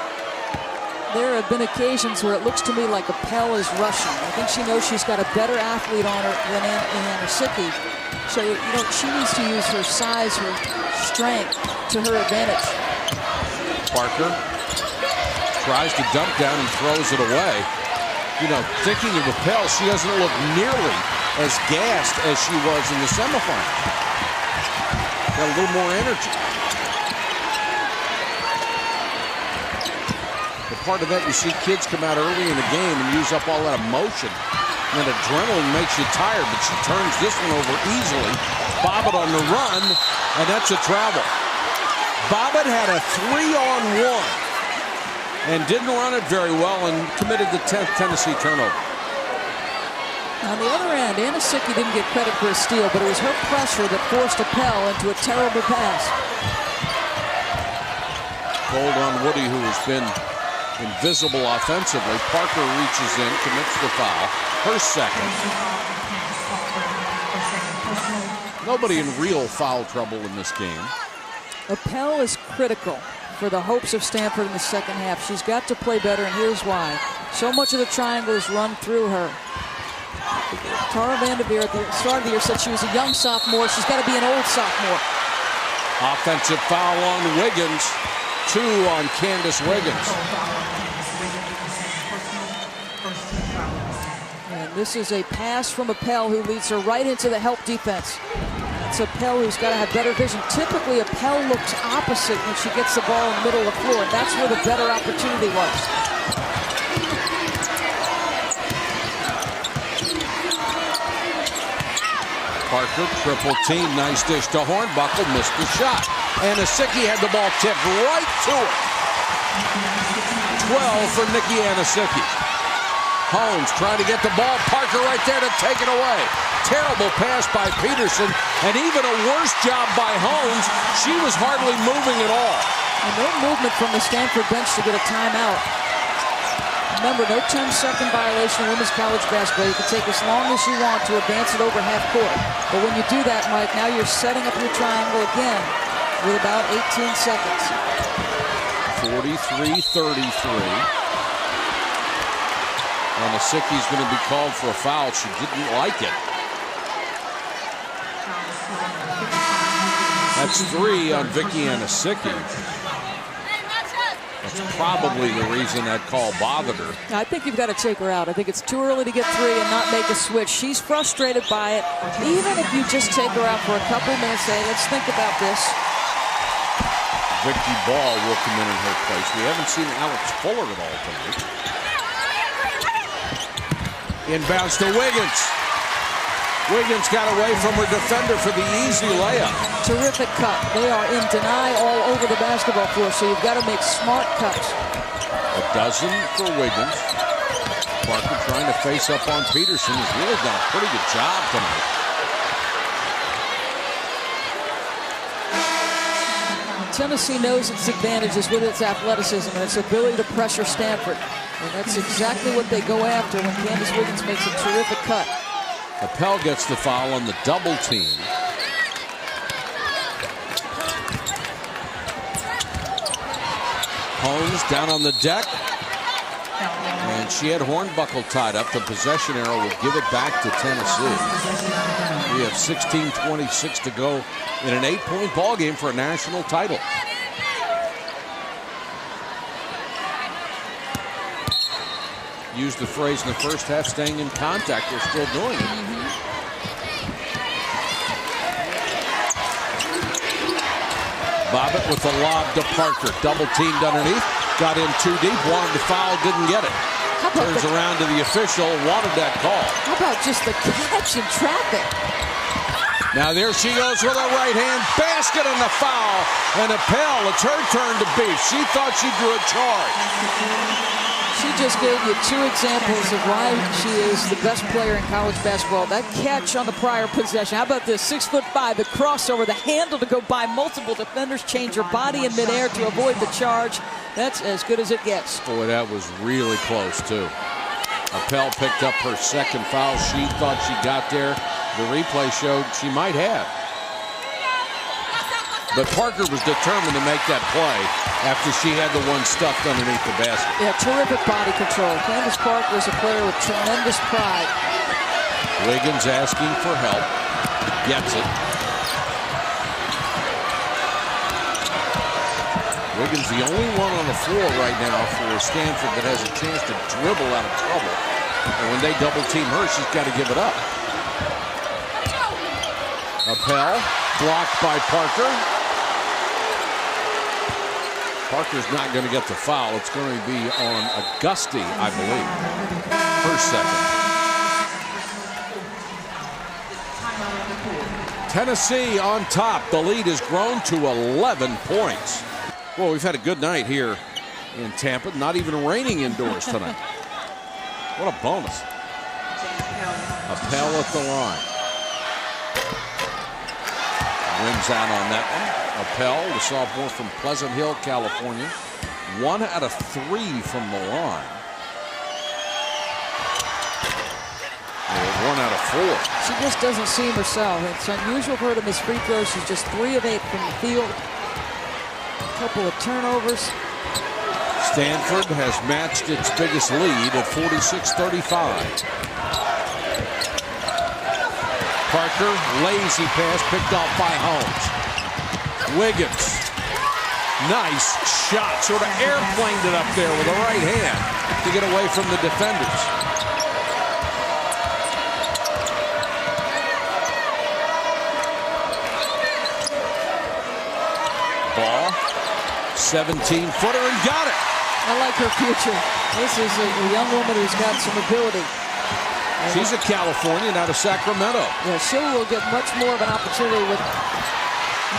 There have been occasions where it looks to me like Appel is rushing. I think she knows she's got a better athlete on her than Anasicki. So, she needs to use her size, her strength to her advantage. Parker tries to dump down and throws it away. Thinking of Appel, she doesn't look nearly as gassed as she was in the semifinal. Got a little more energy. Part of that, you see kids come out early in the game and use up all that emotion. And adrenaline makes you tired, but she turns this one over easily. Bobbitt on the run, and that's a travel. Bobbitt had a 3-on-1 and didn't run it very well and committed the 10th Tennessee turnover. On the other end, Anasicki didn't get credit for a steal, but it was her pressure that forced Appel into a terrible pass. Gold on Woody, who has been invisible offensively. Parker reaches in, commits the foul. Her second. Nobody in real foul trouble in this game. Appel is critical for the hopes of Stanford in the second half. She's got to play better, and here's why. So much of the triangle is run through her. Tara Vanderveer at the start of the year said she was a young sophomore. She's got to be an old sophomore. Offensive foul on Wiggins. 2 on Candace Wiggins. And this is a pass from Appel who leads her right into the help defense. It's Appel who's got to have better vision. Typically, Appel looks opposite when she gets the ball in the middle of the floor, and that's where the better opportunity was. Parker, triple team, nice dish to Hornbuckle, missed the shot. Anasicki had the ball tipped right to her. 12 for Nikki Anasicki. Holmes trying to get the ball, Parker right there to take it away. Terrible pass by Peterson, and even a worse job by Holmes. She was hardly moving at all. And no movement from the Stanford bench to get a timeout. Remember, no 10-second violation in women's college basketball. You can take as long as you want to advance it over half court. But when you do that, Mike, now you're setting up your triangle again with about 18 seconds. 43-33. Anasicki's going to be called for a foul. She didn't like it. That's 3 on Vicky Anasicki. That's probably the reason that call bothered her. I think you've got to take her out. I think it's too early to get 3 and not make a switch. She's frustrated by it. Even if you just take her out for a couple minutes, say, let's think about this. Vicky Ball will come in her place. We haven't seen Alex Fuller at all tonight. Inbounds to Wiggins. Wiggins got away from her defender for the easy layup. Terrific cut. They are in deny all over the basketball floor, so you've got to make smart cuts. A dozen for Wiggins. Parker trying to face up on Peterson. Has really done a pretty good job tonight. Tennessee knows its advantages with its athleticism and its ability to pressure Stanford. And that's exactly what they go after when Candace Wiggins makes a terrific cut. Appel gets the foul on the double team. Holmes down on the deck. And she had Hornbuckle tied up. The possession arrow will give it back to Tennessee. We have 16:26 to go in an 8-point ball game for a national title. Used the phrase in the first half, staying in contact. They're still doing it. Bobbitt with the lob to Parker. Double teamed underneath. Got in too deep. Wanted to foul. Didn't get it. Turns around to the official. Wanted that call. How about just the catch in traffic? Now there she goes with a right hand basket and the foul. And Appel, it's her turn to beat. She thought she drew a charge. She just gave you 2 examples of why she is the best player in college basketball. That catch on the prior possession. How about this? 6'5", the crossover, the handle to go by multiple defenders, change her body in midair to avoid the charge. That's as good as it gets. Boy, that was really close, too. Appel picked up her second foul. She thought she got there. The replay showed she might have. But Parker was determined to make that play after she had the one stuffed underneath the basket. Yeah, terrific body control. Candace Parker is a player with tremendous pride. Wiggins asking for help. Gets it. Wiggins the only one on the floor right now for Stanford that has a chance to dribble out of trouble. And when they double team her, she's got to give it up. Appel blocked by Parker. Parker's not going to get the foul. It's going to be on Auguste, I believe. First second. Tennessee on top. The lead has grown to 11 points. Well, we've had a good night here in Tampa. Not even raining indoors tonight. What a bonus. Appel at the line. Wins out on that one. Appel, the sophomore from Pleasant Hill, California. 1 out of 3 from the line. Or 1 out of 4. She just doesn't seem herself. It's unusual for her to miss free throws. She's just 3 of 8 from the field. A couple of turnovers. Stanford has matched its biggest lead at 46-35. Parker, lazy pass picked off by Holmes. Wiggins, nice shot, sort of airplaned it up there with the right hand to get away from the defenders. Ball, 17-footer and got it. I like her future. This is a young woman who's got some ability. She's a Californian out of Sacramento. Yeah, she will get much more of an opportunity with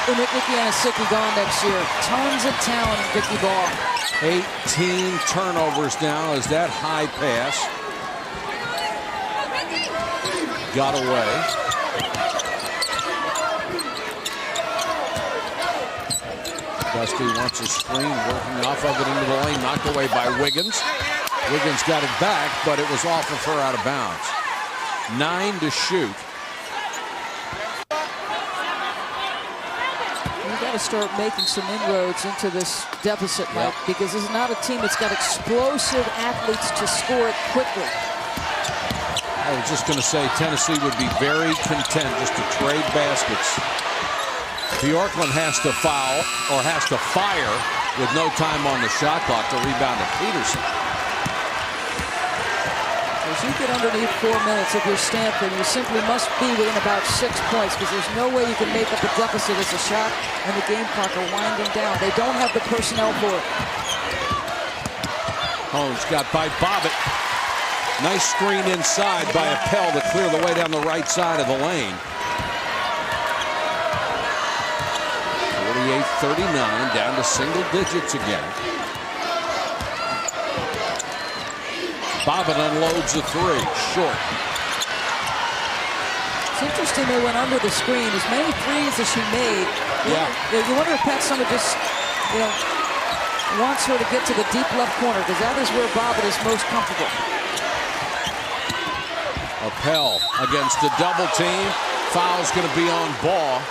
Nikki Anasicki gone next year. Tons of talent in Vicky Ball. 18 turnovers now as that high pass got away. Dusty wants a screen, working off of it into the lane, knocked away by Wiggins. Wiggins got it back, but it was off of her out of bounds. 9 to shoot. We've got to start making some inroads into this deficit, Mike, because this is not a team that's got explosive athletes to score it quickly. I was just going to say Tennessee would be very content just to trade baskets. Bjorklund has to foul, or has to fire, with no time on the shot clock to rebound to Peterson. As you get underneath 4 minutes if you're Stanford, you simply must be within about 6 points because there's no way you can make up a deficit as a shot and the game clock are winding down. They don't have the personnel for it. Holmes got by Bobbitt. Nice screen inside by Appel to clear the way down the right side of the lane. 48-39, down to single digits again. Bobbitt unloads the three, short. It's interesting they went under the screen. As many threes as she made. Yeah. You wonder if Pat Summitt just, wants her to get to the deep left corner because that is where Bobbitt is most comfortable. Appel against the double team. Foul's going to be on Ball.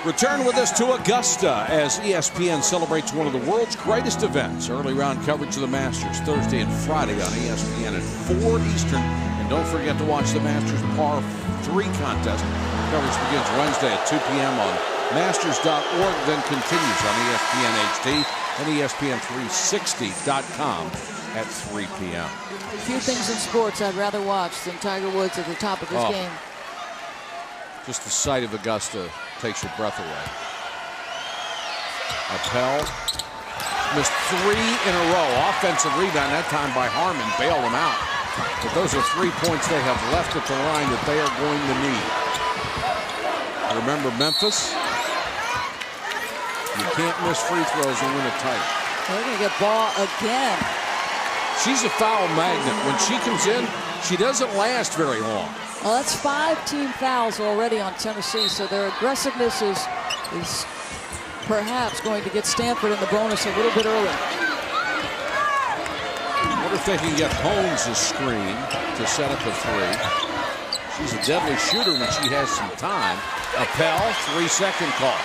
Return with us to Augusta as ESPN celebrates one of the world's greatest events. Early round coverage of the Masters Thursday and Friday on ESPN at 4 Eastern. And don't forget to watch the Masters Par 3 contest. Coverage begins Wednesday at 2 p.m. on Masters.org, then continues on ESPN HD and ESPN360.com at 3 p.m. Few things in sports I'd rather watch than Tiger Woods at the top of his game. Just the sight of Augusta takes your breath away. Appel missed 3 in a row. Offensive rebound, that time by Harmon, bailed him out. But those are 3 points they have left at the line that they are going to need. Remember Memphis? You can't miss free throws and win a title. They're going to get Ball again. She's a foul magnet. When she comes in, she doesn't last very long. Well, that's 5 team fouls already on Tennessee, so their aggressiveness is perhaps going to get Stanford in the bonus a little bit early. I wonder if they can get Holmes a screen to set up a three. She's a deadly shooter when she has some time. Appel, 3-second call.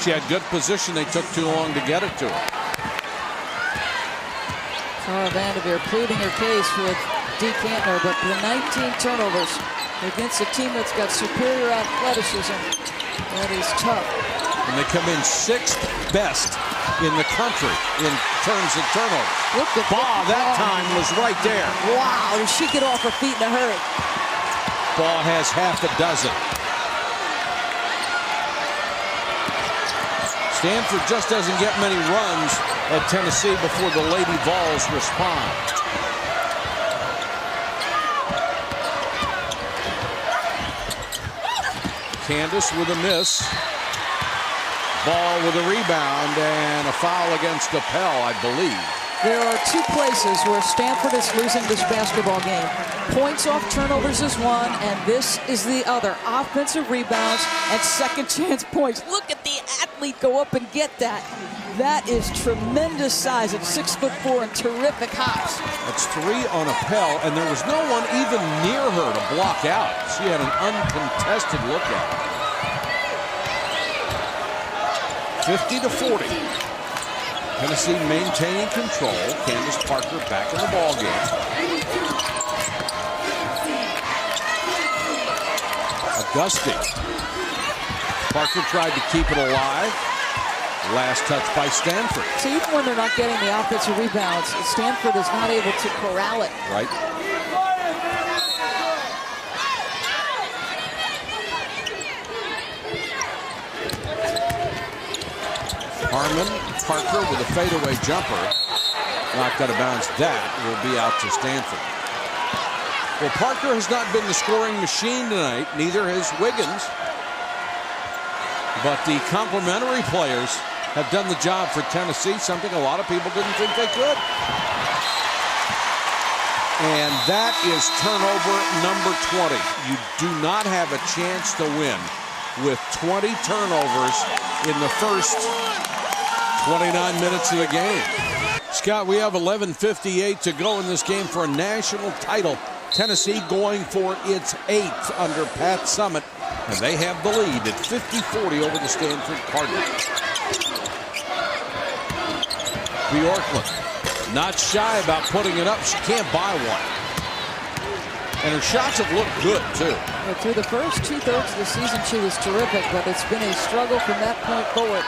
She had good position. They took too long to get it to her. Tara Vanderveer pleading her case with Dee Cantner, but the 19 turnovers against a team that's got superior athleticism, that is tough. And they come in 6th best in the country in terms of turnovers. Look at Ball that time was right there. Wow, did she get off her feet in a hurry? Ball has half a dozen. Stanford just doesn't get many runs at Tennessee before the Lady Vols respond. Candace with a miss. Ball with a rebound and a foul against Appel, I believe. There are 2 places where Stanford is losing this basketball game. Points off turnovers is one, and this is the other. Offensive rebounds and second chance points. Look at the athlete go up and get that. That is tremendous size at 6'4" and terrific hops. That's 3 on Appel, and there was no one even near her to block out. She had an uncontested look at it. 50-40. Tennessee maintaining control. Candace Parker back in the ball game. Augusta. Parker tried to keep it alive. Last touch by Stanford. So even when they're not getting the offensive rebounds, Stanford is not able to corral it. Right. Harmon, Parker with a fadeaway jumper. Knocked out of bounds. That will be out to Stanford. Well, Parker has not been the scoring machine tonight. Neither has Wiggins. But the complementary players have done the job for Tennessee, something a lot of people didn't think they could. And that is turnover number 20. You do not have a chance to win with 20 turnovers in the first 29 minutes of the game. Scott, we have 11:58 to go in this game for a national title. Tennessee going for its 8th under Pat Summitt, and they have the lead at 50-40 over the Stanford Cardinals. Bjorklund, not shy about putting it up. She can't buy one. And her shots have looked good, too. Well, through the first 2/3 of the season, she was terrific, but it's been a struggle from that point forward.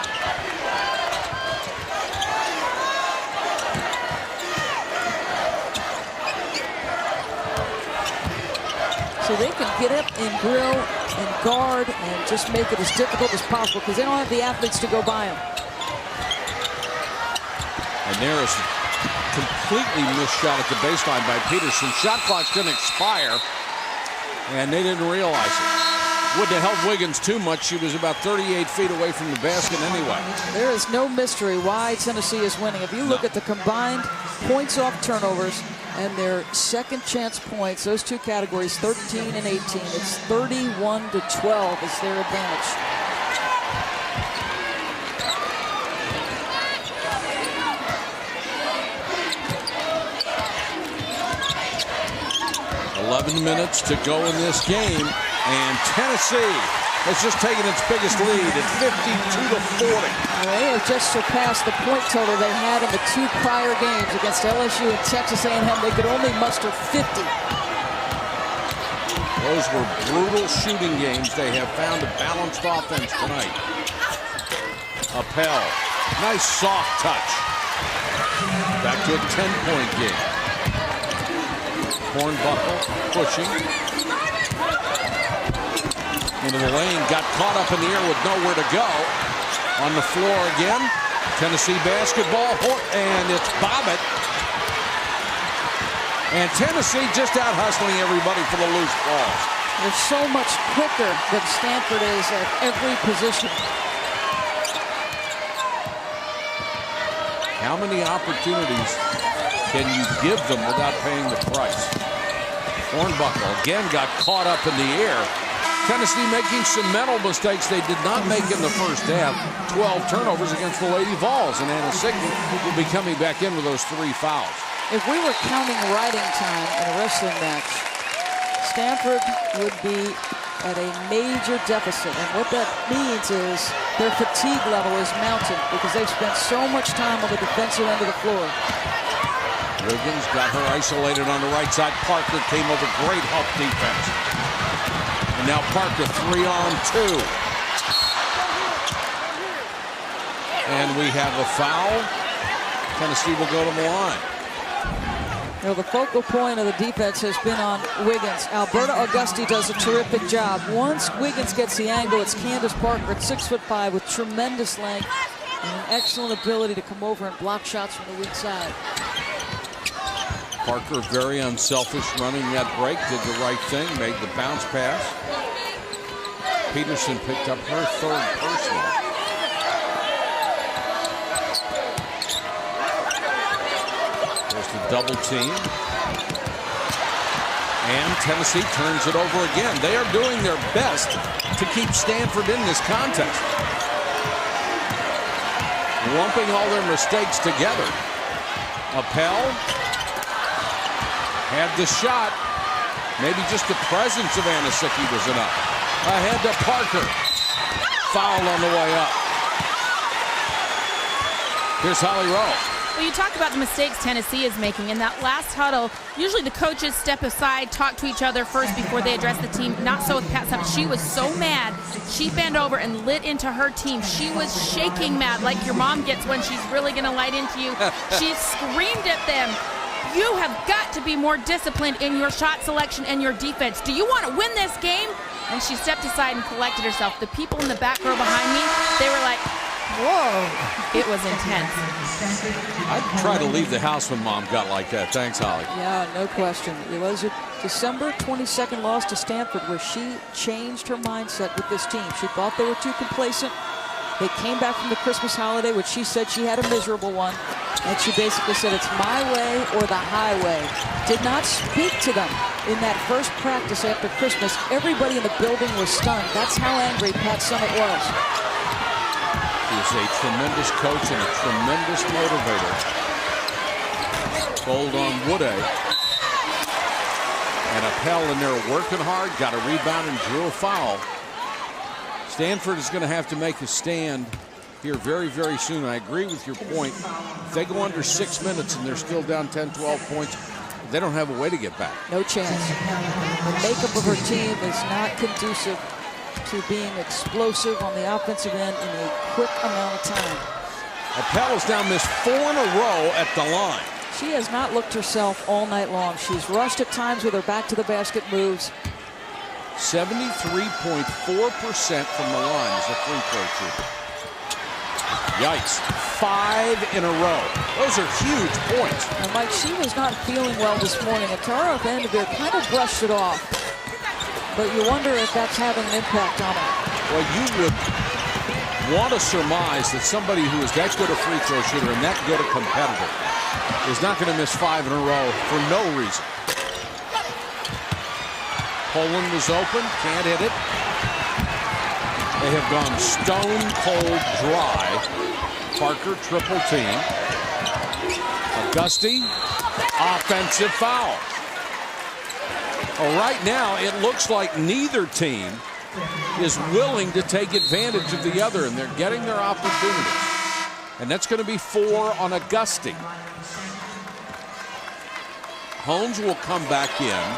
So they can get up and grill and guard and just make it as difficult as possible because they don't have the athletes to go by them. And there is a completely missed shot at the baseline by Peterson. Shot clock's going to expire, and they didn't realize it. Wouldn't have helped Wiggins too much. She was about 38 feet away from the basket anyway. There is no mystery why Tennessee is winning. If you look at the combined points off turnovers and their second chance points, those two categories, 13 and 18, it's 31-12 is their advantage. Minutes to go in this game, and Tennessee has just taken its biggest lead at 52-40. They have just surpassed the point total they had in the two prior games against LSU and Texas A&M. They could only muster 50. Those were brutal shooting games. They have found a balanced offense tonight. Appel, nice soft touch. Back to a 10-point game. Hornbuckle pushing into the lane, got caught up in the air with nowhere to go. On the floor again, Tennessee basketball, and it's Bobbitt. And Tennessee just out hustling everybody for the loose balls. They're so much quicker than Stanford is at every position. How many opportunities can you give them without paying the price? Hornbuckle again got caught up in the air. Tennessee making some mental mistakes they did not make in the first half. 12 turnovers against the Lady Vols, and Anasicki will be coming back in with those 3 fouls. If we were counting riding time in a wrestling match, Stanford would be at a major deficit. And what that means is their fatigue level is mounting because they've spent so much time on the defensive end of the floor. Wiggins got her isolated on the right side. Parker came over, great help defense. And now Parker 3-on-2. And we have a foul. Tennessee will go to the line. You know, the focal point of the defense has been on Wiggins. Alberta Auguste does a terrific job. Once Wiggins gets the angle, it's Candace Parker at 6'5" with tremendous length and an excellent ability to come over and block shots from the weak side. Parker very unselfish running that break, did the right thing, made the bounce pass. Peterson picked up her third personal. There's the double team. And Tennessee turns it over again. They are doing their best to keep Stanford in this contest. Lumping all their mistakes together. Appel had the shot. Maybe just the presence of Anasicki was enough. Ahead to Parker. Foul on the way up. Here's Holly Rowe. Well, you talk about the mistakes Tennessee is making. In that last huddle, usually the coaches step aside, talk to each other first before they address the team. Not so with Pat Summitt. She was so mad. She bent over and lit into her team. She was shaking mad like your mom gets when she's really going to light into you. She screamed at them. You have got to be more disciplined in your shot selection and your defense. Do you want to win this game? And she stepped aside and collected herself. The people in the back row behind me, they were like, whoa. It was intense. I'd try to leave the house when Mom got like that. Thanks, Holly. Yeah, no question. It was a December 22nd loss to Stanford where she changed her mindset with this team. She thought they were too complacent. They came back from the Christmas holiday, which she said she had a miserable one. And she basically said it's my way or the highway. Did not speak to them in that first practice after Christmas. Everybody in the building was stunned. That's how angry Pat Summitt was. He's a tremendous coach and a tremendous motivator. Gold on Woodey. And Appel in there working hard, got a rebound and drew a foul. Stanford is going to have to make a stand here very, very soon. I agree with your point. If they go under 6 minutes and they're still down 10, 12 points, They don't have a way to get back. No chance. The makeup of her team is not conducive to being explosive on the offensive end in a quick amount of time. Appel has now missed 4 in a row at the line. She has not looked herself all night long. She's rushed at times with her back to the basket moves. 73.4% from the line as a free throw shooter. Yikes. 5 in a row. Those are huge points. And Mike, she was not feeling well this morning. And Tara Vanderveer kind of brushed it off. But you wonder if that's having an impact on her. Well, you would want to surmise that somebody who is that good a free throw shooter and that good a competitor is not going to miss 5 in a row for no reason. Poland was open, can't hit it. They have gone stone cold dry. Parker triple team. Auguste, offensive foul. Well, right now it looks like neither team is willing to take advantage of the other, and they're getting their opportunities. And that's going to be 4 on Auguste. Holmes will come back in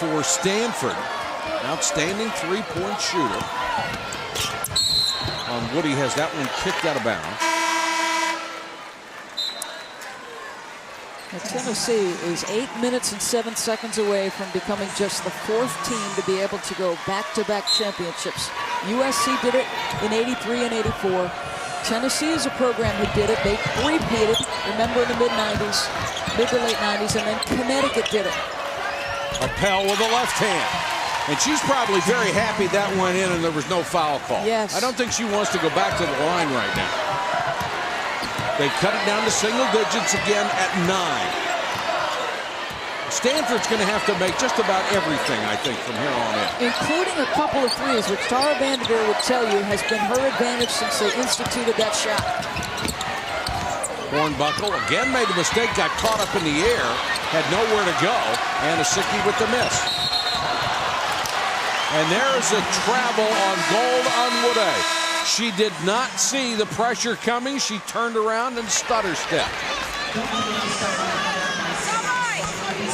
for Stanford. Outstanding three-point shooter. Woody has that one kicked out of bounds. Tennessee is 8 minutes and 7 seconds away from becoming just the 4th team to be able to go back-to-back championships. USC did it in '83 and '84. Tennessee is a program who did it. They repeated, remember, in the mid-'90s, mid to late '90s, and then Connecticut did it. Appel with the left hand. And she's probably very happy that went in and there was no foul call. Yes. I don't think she wants to go back to the line right now. They cut it down to single digits again at 9. Stanford's going to have to make just about everything, I think, from here on in. Including a couple of threes, which Tara Vanderveer would tell you has been her advantage since they instituted that shot. Hornbuckle again made a mistake, got caught up in the air, had nowhere to go. Anasicki with the miss. And there's a travel on goal on Woodey. She did not see the pressure coming. She turned around and stutter stepped.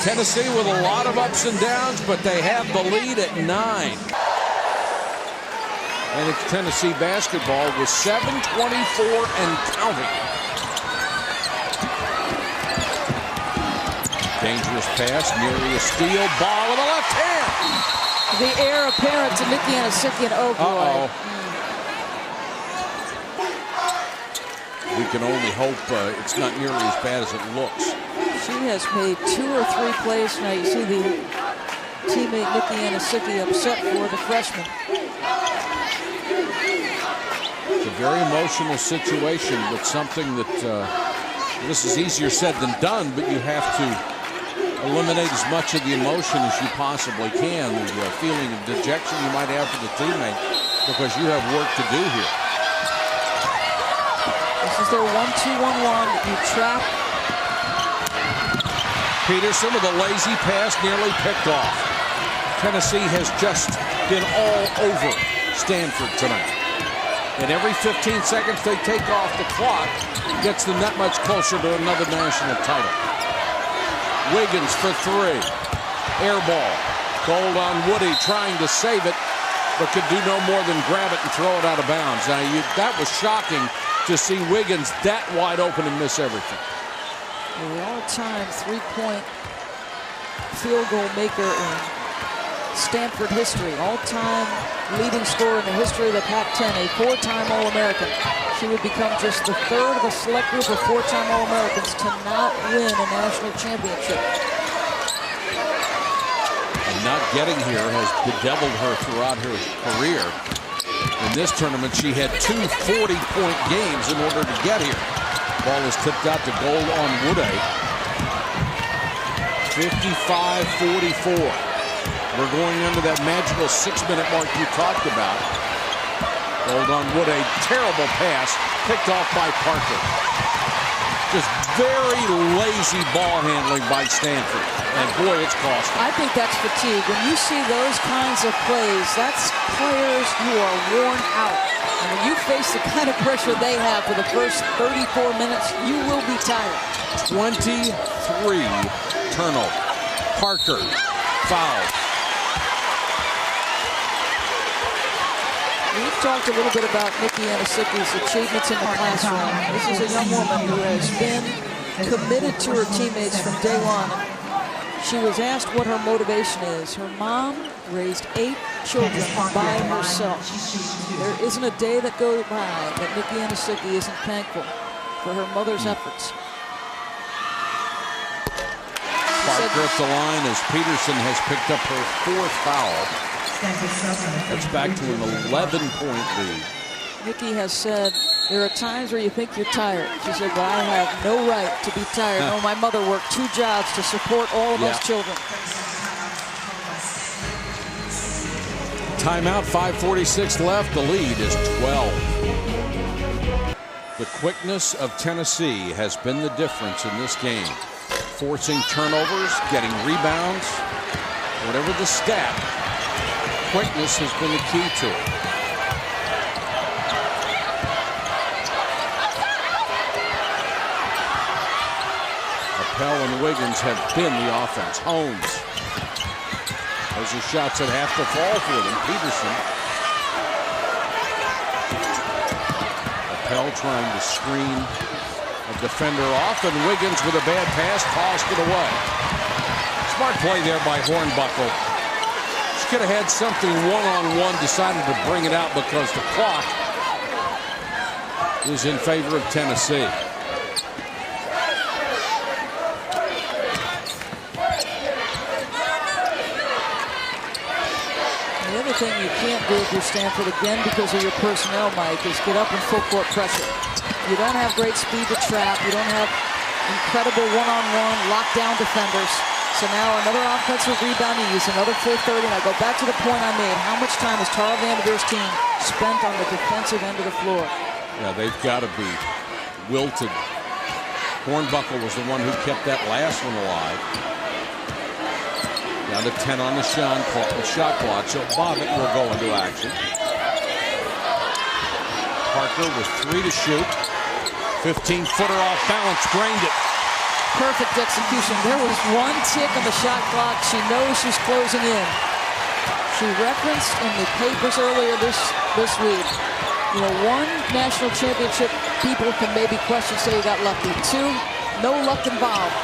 Tennessee with a lot of ups and downs, but they have the lead at 9. And it's Tennessee basketball with 7:24 and counting. Dangerous pass, nearly a steal, ball with the left hand. The heir apparent to Nikki Anasicki, and oh boy. We can only hope it's not nearly as bad as it looks. She has made 2 or 3 plays now. You see the teammate Nikki Anasicki upset for the freshman. It's a very emotional situation, but something that this is easier said than done, but you have to eliminate as much of the emotion as you possibly can, the feeling of dejection you might have for the teammate, because you have work to do here. This is their 1-2-1-1. You trap. Peterson with a lazy pass, nearly picked off. Tennessee has just been all over Stanford tonight. And every 15 seconds they take off the clock gets them that much closer to another national title. Wiggins for 3. Air ball. Gold on Woody trying to save it, but could do no more than grab it and throw it out of bounds. Now, that was shocking to see Wiggins that wide open and miss everything. The all-time 3-point field goal maker in Stanford history. All-time leading scorer in the history of the Pac-10, a 4-time All-American. She would become just the 3rd of a select group of 4-time All-Americans to not win a national championship. And not getting here has bedeviled her throughout her career. In this tournament, she had 2 40-point games in order to get here. Ball is tipped out to goal on Woodey. 55-44. We're going under that magical 6-minute mark you talked about. Gold on Woodey. Terrible pass. Picked off by Parker. Just very lazy ball handling by Stanford. And boy, it's costing. I think that's fatigue. When you see those kinds of plays, that's players who are worn out. And when you face the kind of pressure they have for the first 34 minutes, you will be tired. 23 turnover. Parker fouled. We've talked a little bit about Nikki Anasicki's achievements in the classroom. This is a young woman who has been committed to her teammates from day one. She was asked what her motivation is. Her mom raised 8 children by herself. There isn't a day that goes by that Nikki Anasicki isn't thankful for her mother's efforts. Parker at the line as Peterson has picked up her 4th foul. That's back to an 11-point lead. Nikki has said, there are times where you think you're tired. She said, but I have no right to be tired. No, my mother worked 2 jobs to support all of us children. Timeout, 5:46 left. The lead is 12. The quickness of Tennessee has been the difference in this game. Forcing turnovers, getting rebounds, whatever the stat, quickness has been the key to it. Appel and Wiggins have been the offense. Holmes. Those are shots that have to fall for them. Peterson. Appel trying to screen a defender off, and Wiggins with a bad pass tossed it away. Smart play there by Hornbuckle. She could have had something one-on-one, decided to bring it out because the clock is in favor of Tennessee. The other thing you can't do if you're Stanford, again because of your personnel, Mike, is get up in full court pressure. You don't have great speed to trap. You don't have incredible one-on-one lockdown defenders. So now another offensive rebound to use, another full 30. And I go back to the point I made. How much time has Tara Vanderveer's team spent on the defensive end of the floor? Yeah, they've got to be wilted. Hornbuckle was the one who kept that last one alive. Down to 10 on the shot clock, so Bobbitt will go into action. Parker with 3 to shoot. 15-footer off balance, drained it. Perfect execution. There was 1 tick on the shot clock. She knows she's closing in. She referenced in the papers earlier this week, you know, 1 national championship people can maybe question, say you got lucky. 2, no luck involved.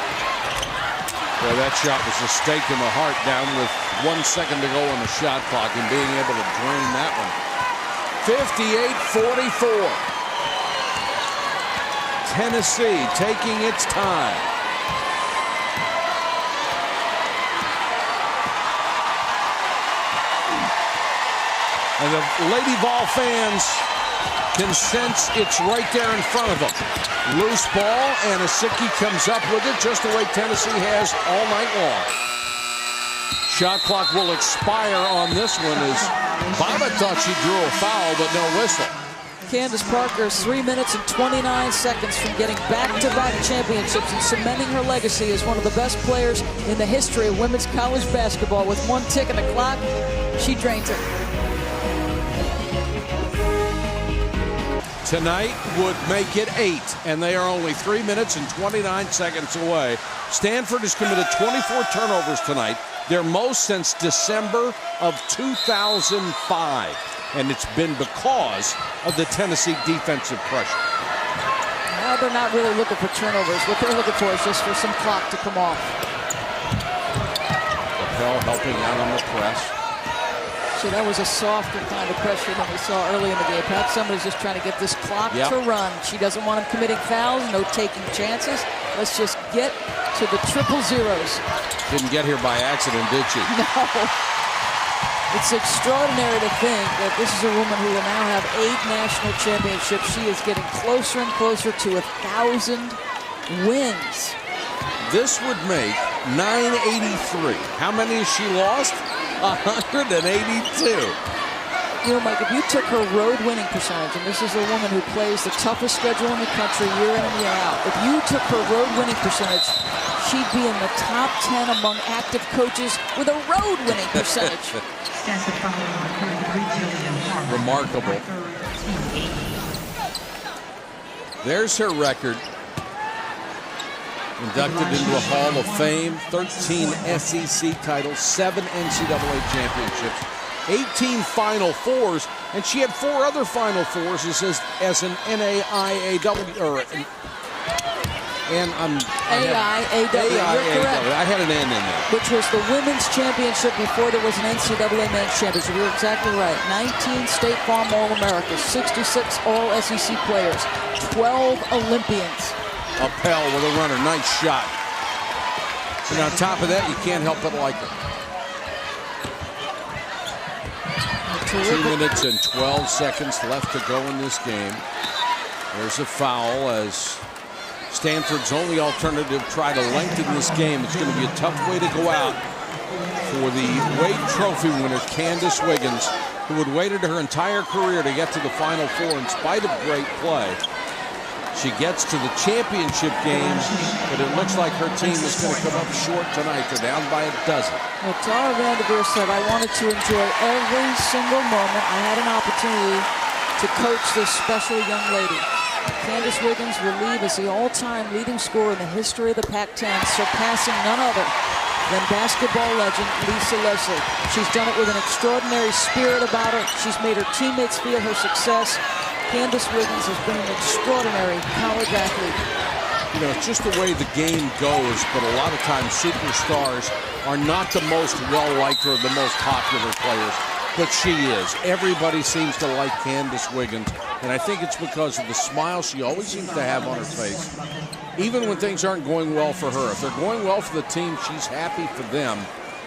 Boy, that shot was a stake in the heart, down with 1 second to go on the shot clock and being able to drain that one. 58-44. Tennessee taking its time. And the Lady Vol fans can sense it's right there in front of them. Loose ball, Anasicki comes up with it just the way Tennessee has all night long. Shot clock will expire on this one as Bobbitt thought she drew a foul, but no whistle. Candace Parker is 3 minutes and 29 seconds from getting back-to-back championships and cementing her legacy as one of the best players in the history of women's college basketball. With 1 tick on the clock, she drains it. Tonight would make it 8, and they are only 3 minutes and 29 seconds away. Stanford has committed 24 turnovers tonight, their most since December of 2005. And it's been because of the Tennessee defensive pressure. Now they're not really looking for turnovers. What they're looking for is just for some clock to come off. Appel helping out on the press. So that was a softer kind of pressure than we saw early in the game. Perhaps somebody's just trying to get this clock to run. She doesn't want him committing fouls, no taking chances. Let's just get to the triple zeros. Didn't get here by accident, did she? No. It's extraordinary to think that this is a woman who will now have 8 national championships. She is getting closer and closer to 1,000 wins. This would make 983. How many has she lost? 182. You know, Mike, if you took her road winning percentage, and this is a woman who plays the toughest schedule in the country year in and year out, if you took her road winning percentage, she'd be in the top 10 among active coaches with a road winning percentage. Remarkable. There's her record. Inducted into a Hall of Fame, 13 SEC titles, 7 NCAA championships, 18 Final Fours, and she had 4 other Final Fours as an NAIAW, or AIAW. You're correct. I had an N in there. Which was the women's championship before there was an NCAA men's championship. You're exactly right. 19 State Farm All-Americas, 66 All-SEC players, 12 Olympians. Appel with a runner, nice shot. And on top of that, you can't help but like it. 2 minutes and 12 seconds left to go in this game. There's a foul as Stanford's only alternative try to lengthen this game. It's going to be a tough way to go out for the Wade Trophy winner, Candace Wiggins, who had waited her entire career to get to the Final Four in spite of great play. She gets to the championship game, but it looks like her team is going to come up short tonight. They're down by a dozen. Well, Tara Vanderveer said, I wanted to enjoy every single moment. I had an opportunity to coach this special young lady. Candace Wiggins will leave as the all-time leading scorer in the history of the Pac-10, surpassing none other than basketball legend Lisa Leslie. She's done it with an extraordinary spirit about her. She's made her teammates feel her success. Candace Wiggins has been an extraordinary college athlete. You know, it's just the way the game goes, but a lot of times superstars are not the most well-liked or the most popular players, but she is. Everybody seems to like Candace Wiggins, and I think it's because of the smile she always seems to have on her face, even when things aren't going well for her. If they're going well for the team, she's happy for them,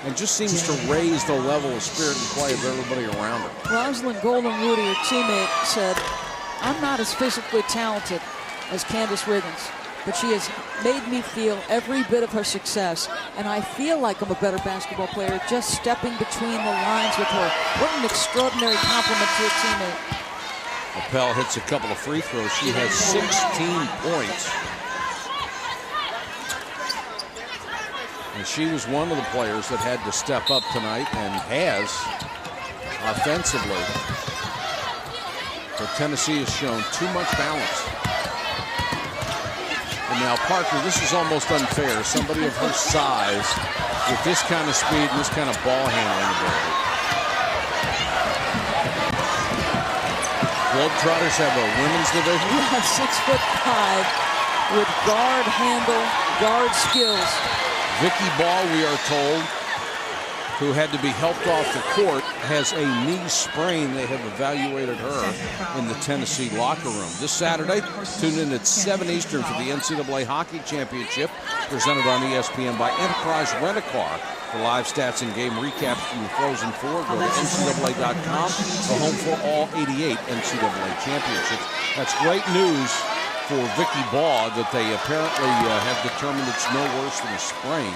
and just seems to raise the level of spirit and play of everybody around her. Rosalind Golden Rudy, her teammate, said, I'm not as physically talented as Candace Wiggins, but she has made me feel every bit of her success, and I feel like I'm a better basketball player just stepping between the lines with her. What an extraordinary compliment to a teammate. Appel hits a couple of free throws. She has 16 points. And she was one of the players that had to step up tonight and has offensively. But Tennessee has shown too much balance. And now Parker, this is almost unfair. Somebody of her size with this kind of speed and this kind of ball handling ability. Globetrotters have a women's division. Yeah, 6'5" with guard handle, guard skills. Vicky Ball, we are told, who had to be helped off the court, has a knee sprain. They have evaluated her in the Tennessee locker room. This Saturday, tune in at 7 Eastern for the NCAA Hockey Championship, presented on ESPN by Enterprise Rent-A-Car. For live stats and game recaps from the Frozen Four, go to NCAA.com, the home for all 88 NCAA championships. That's great news for Vicky Ball that they apparently have determined it's no worse than a sprain.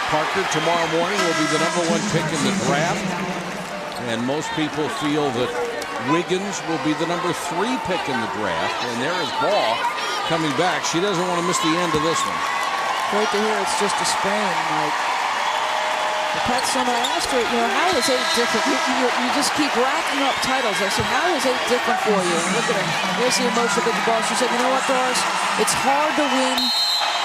Parker tomorrow morning will be the #1 pick in the draft, and most people feel that Wiggins will be the #3 pick in the draft. And there is Ball coming back. She doesn't want to miss the end of this one. Great to hear it's just a sprain, Mike. Pat Summer asked her, you know, how is 8 different? You just keep racking up titles. I said, how is 8 different for you? And look at her. There's the emotion with the ball. She said, you know what, Doris? It's hard to win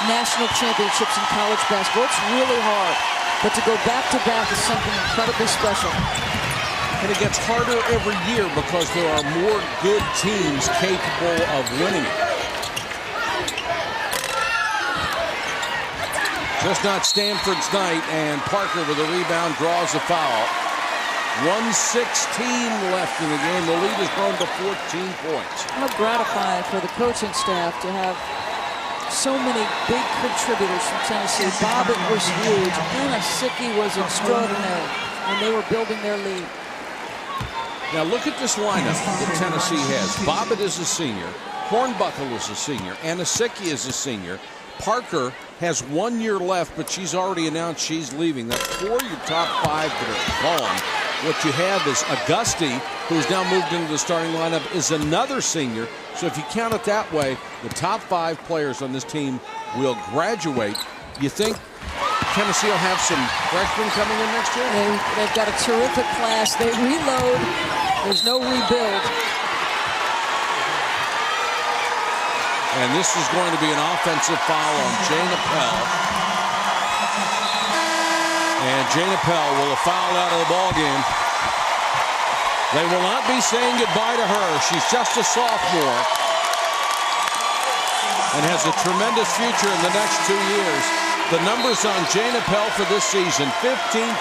national championships in college basketball. It's really hard. But to go back-to-back is something incredibly special. And it gets harder every year because there are more good teams capable of winning it. Just not Stanford's night, and Parker with a rebound draws a foul. 1:16 left in the game. The lead has grown to 14 points. How gratifying for the coaching staff to have so many big contributors from Tennessee. Bobbitt was huge. Anasicki was extraordinary when they were building their lead. Now look at this lineup that Tennessee has. Bobbitt is a senior. Hornbuckle is a senior. Anasicki is a senior. Parker has 1 year left, but she's already announced she's leaving. That's 4 of your top 5 that are gone. What you have is Auguste, who's now moved into the starting lineup, is another senior. So if you count it that way, the top 5 players on this team will graduate. You think Tennessee will have some freshmen coming in next year? They've got a terrific class. They reload. There's no rebuild. And this is going to be an offensive foul on Jana Pell. And Jana Pell will have fouled out of the ball game. They will not be saying goodbye to her. She's just a sophomore and has a tremendous future in the next 2 years. The numbers on Jana Pell for this season, 15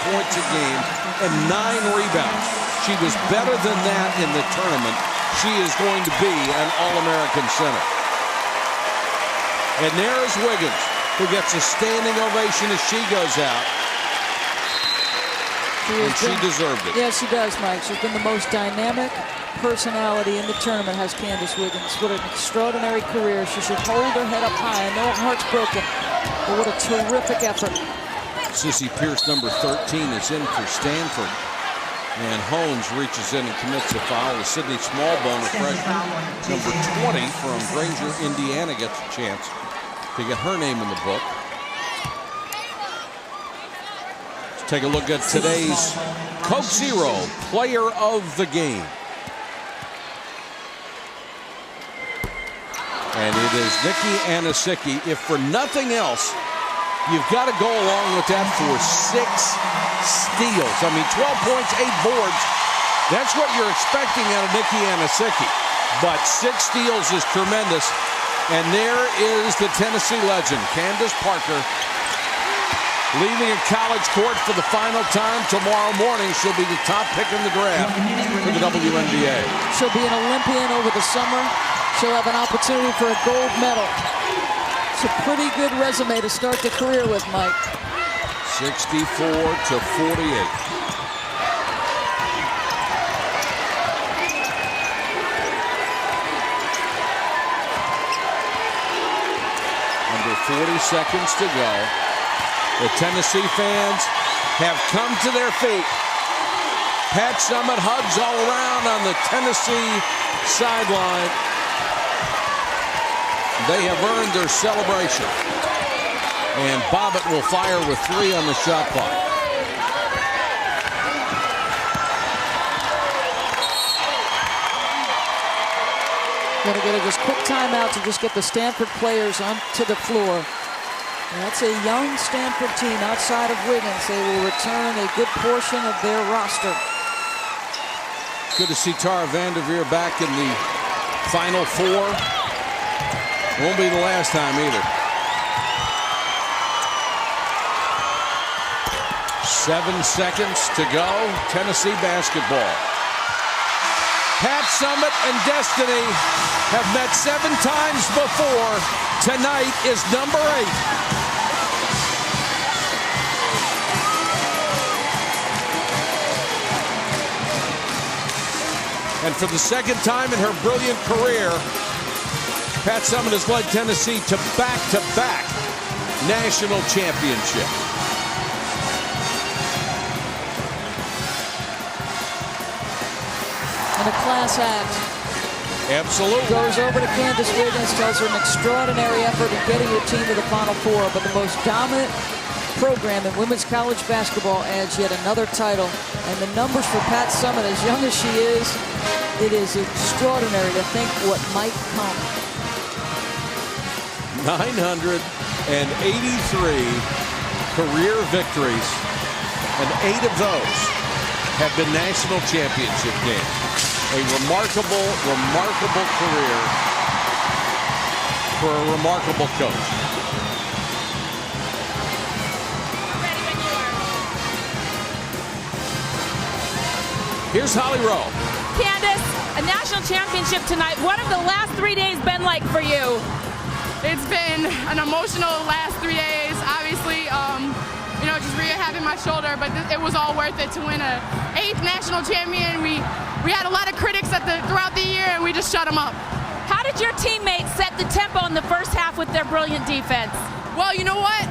points a game and 9 rebounds. She was better than that in the tournament. She is going to be an All-American center. And there is Wiggins, who gets a standing ovation as she goes out. And she deserved it. Yes, she does, Mike. She's been the most dynamic personality in the tournament, has Candace Wiggins. What an extraordinary career. She should hold her head up high. I know her heart's broken, but what a terrific effort. Sissy Pierce, number 13, is in for Stanford. And Hones reaches in and commits a foul. Sydney Smallbone, a freshman, number 20 from Granger, Indiana, gets a chance to get her name in the book. Let's take a look at today's Coke Zero Player of the Game. And it is Nikki Anasicki. If for nothing else, you've got to go along with that for 6 steals. I mean, 12 points, 8 boards. That's what you're expecting out of Nikki Anasicki. But 6 steals is tremendous. And there is the Tennessee legend, Candace Parker, leaving a college court for the final time tomorrow morning. She'll be the top pick in the draft for the WNBA. She'll be an Olympian over the summer. She'll have an opportunity for a gold medal. It's a pretty good resume to start the career with, Mike. 64-48. Under 40 seconds to go. The Tennessee fans have come to their feet. Pat Summitt hugs all around on the Tennessee sideline. They have earned their celebration. And Bobbitt will fire with 3 on the shot clock. Going to get a just quick timeout to just get the Stanford players onto the floor. And that's a young Stanford team outside of Wiggins. They will return a good portion of their roster. Good to see Tara Vanderveer back in the Final Four. Won't be the last time either. 7 seconds to go. Tennessee basketball. Pat Summitt and Destiny have met 7 times before. Tonight is number 8. And for the second time in her brilliant career, Pat Summitt has led Tennessee to back-to-back national championship. And a class act. Absolutely. Goes over to Candace Wiggins, tells her an extraordinary effort in getting her team to the Final Four, but the most dominant program in women's college basketball adds yet another title. And the numbers for Pat Summitt, as young as she is, it is extraordinary to think what might come. 983 career victories, and 8 of those have been national championship games. A remarkable, remarkable career for a remarkable coach. Ready when you are. Here's Holly Rowe. Candace, a national championship tonight. What have the last 3 days been like for you? It's been an emotional last 3 days. Obviously, just rehabbing my shoulder, but it was all worth it to win a 8th national champion. We had a lot of critics throughout the year, and we just shut them up. How did your teammates set the tempo in the first half with their brilliant defense? Well, you know what?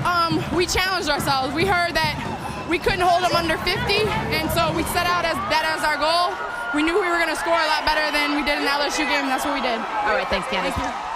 We challenged ourselves. We heard that we couldn't hold them under 50, and so we set out as our goal. We knew we were going to score a lot better than we did in the LSU game, and that's what we did. All right, thanks, Candace. Thank you.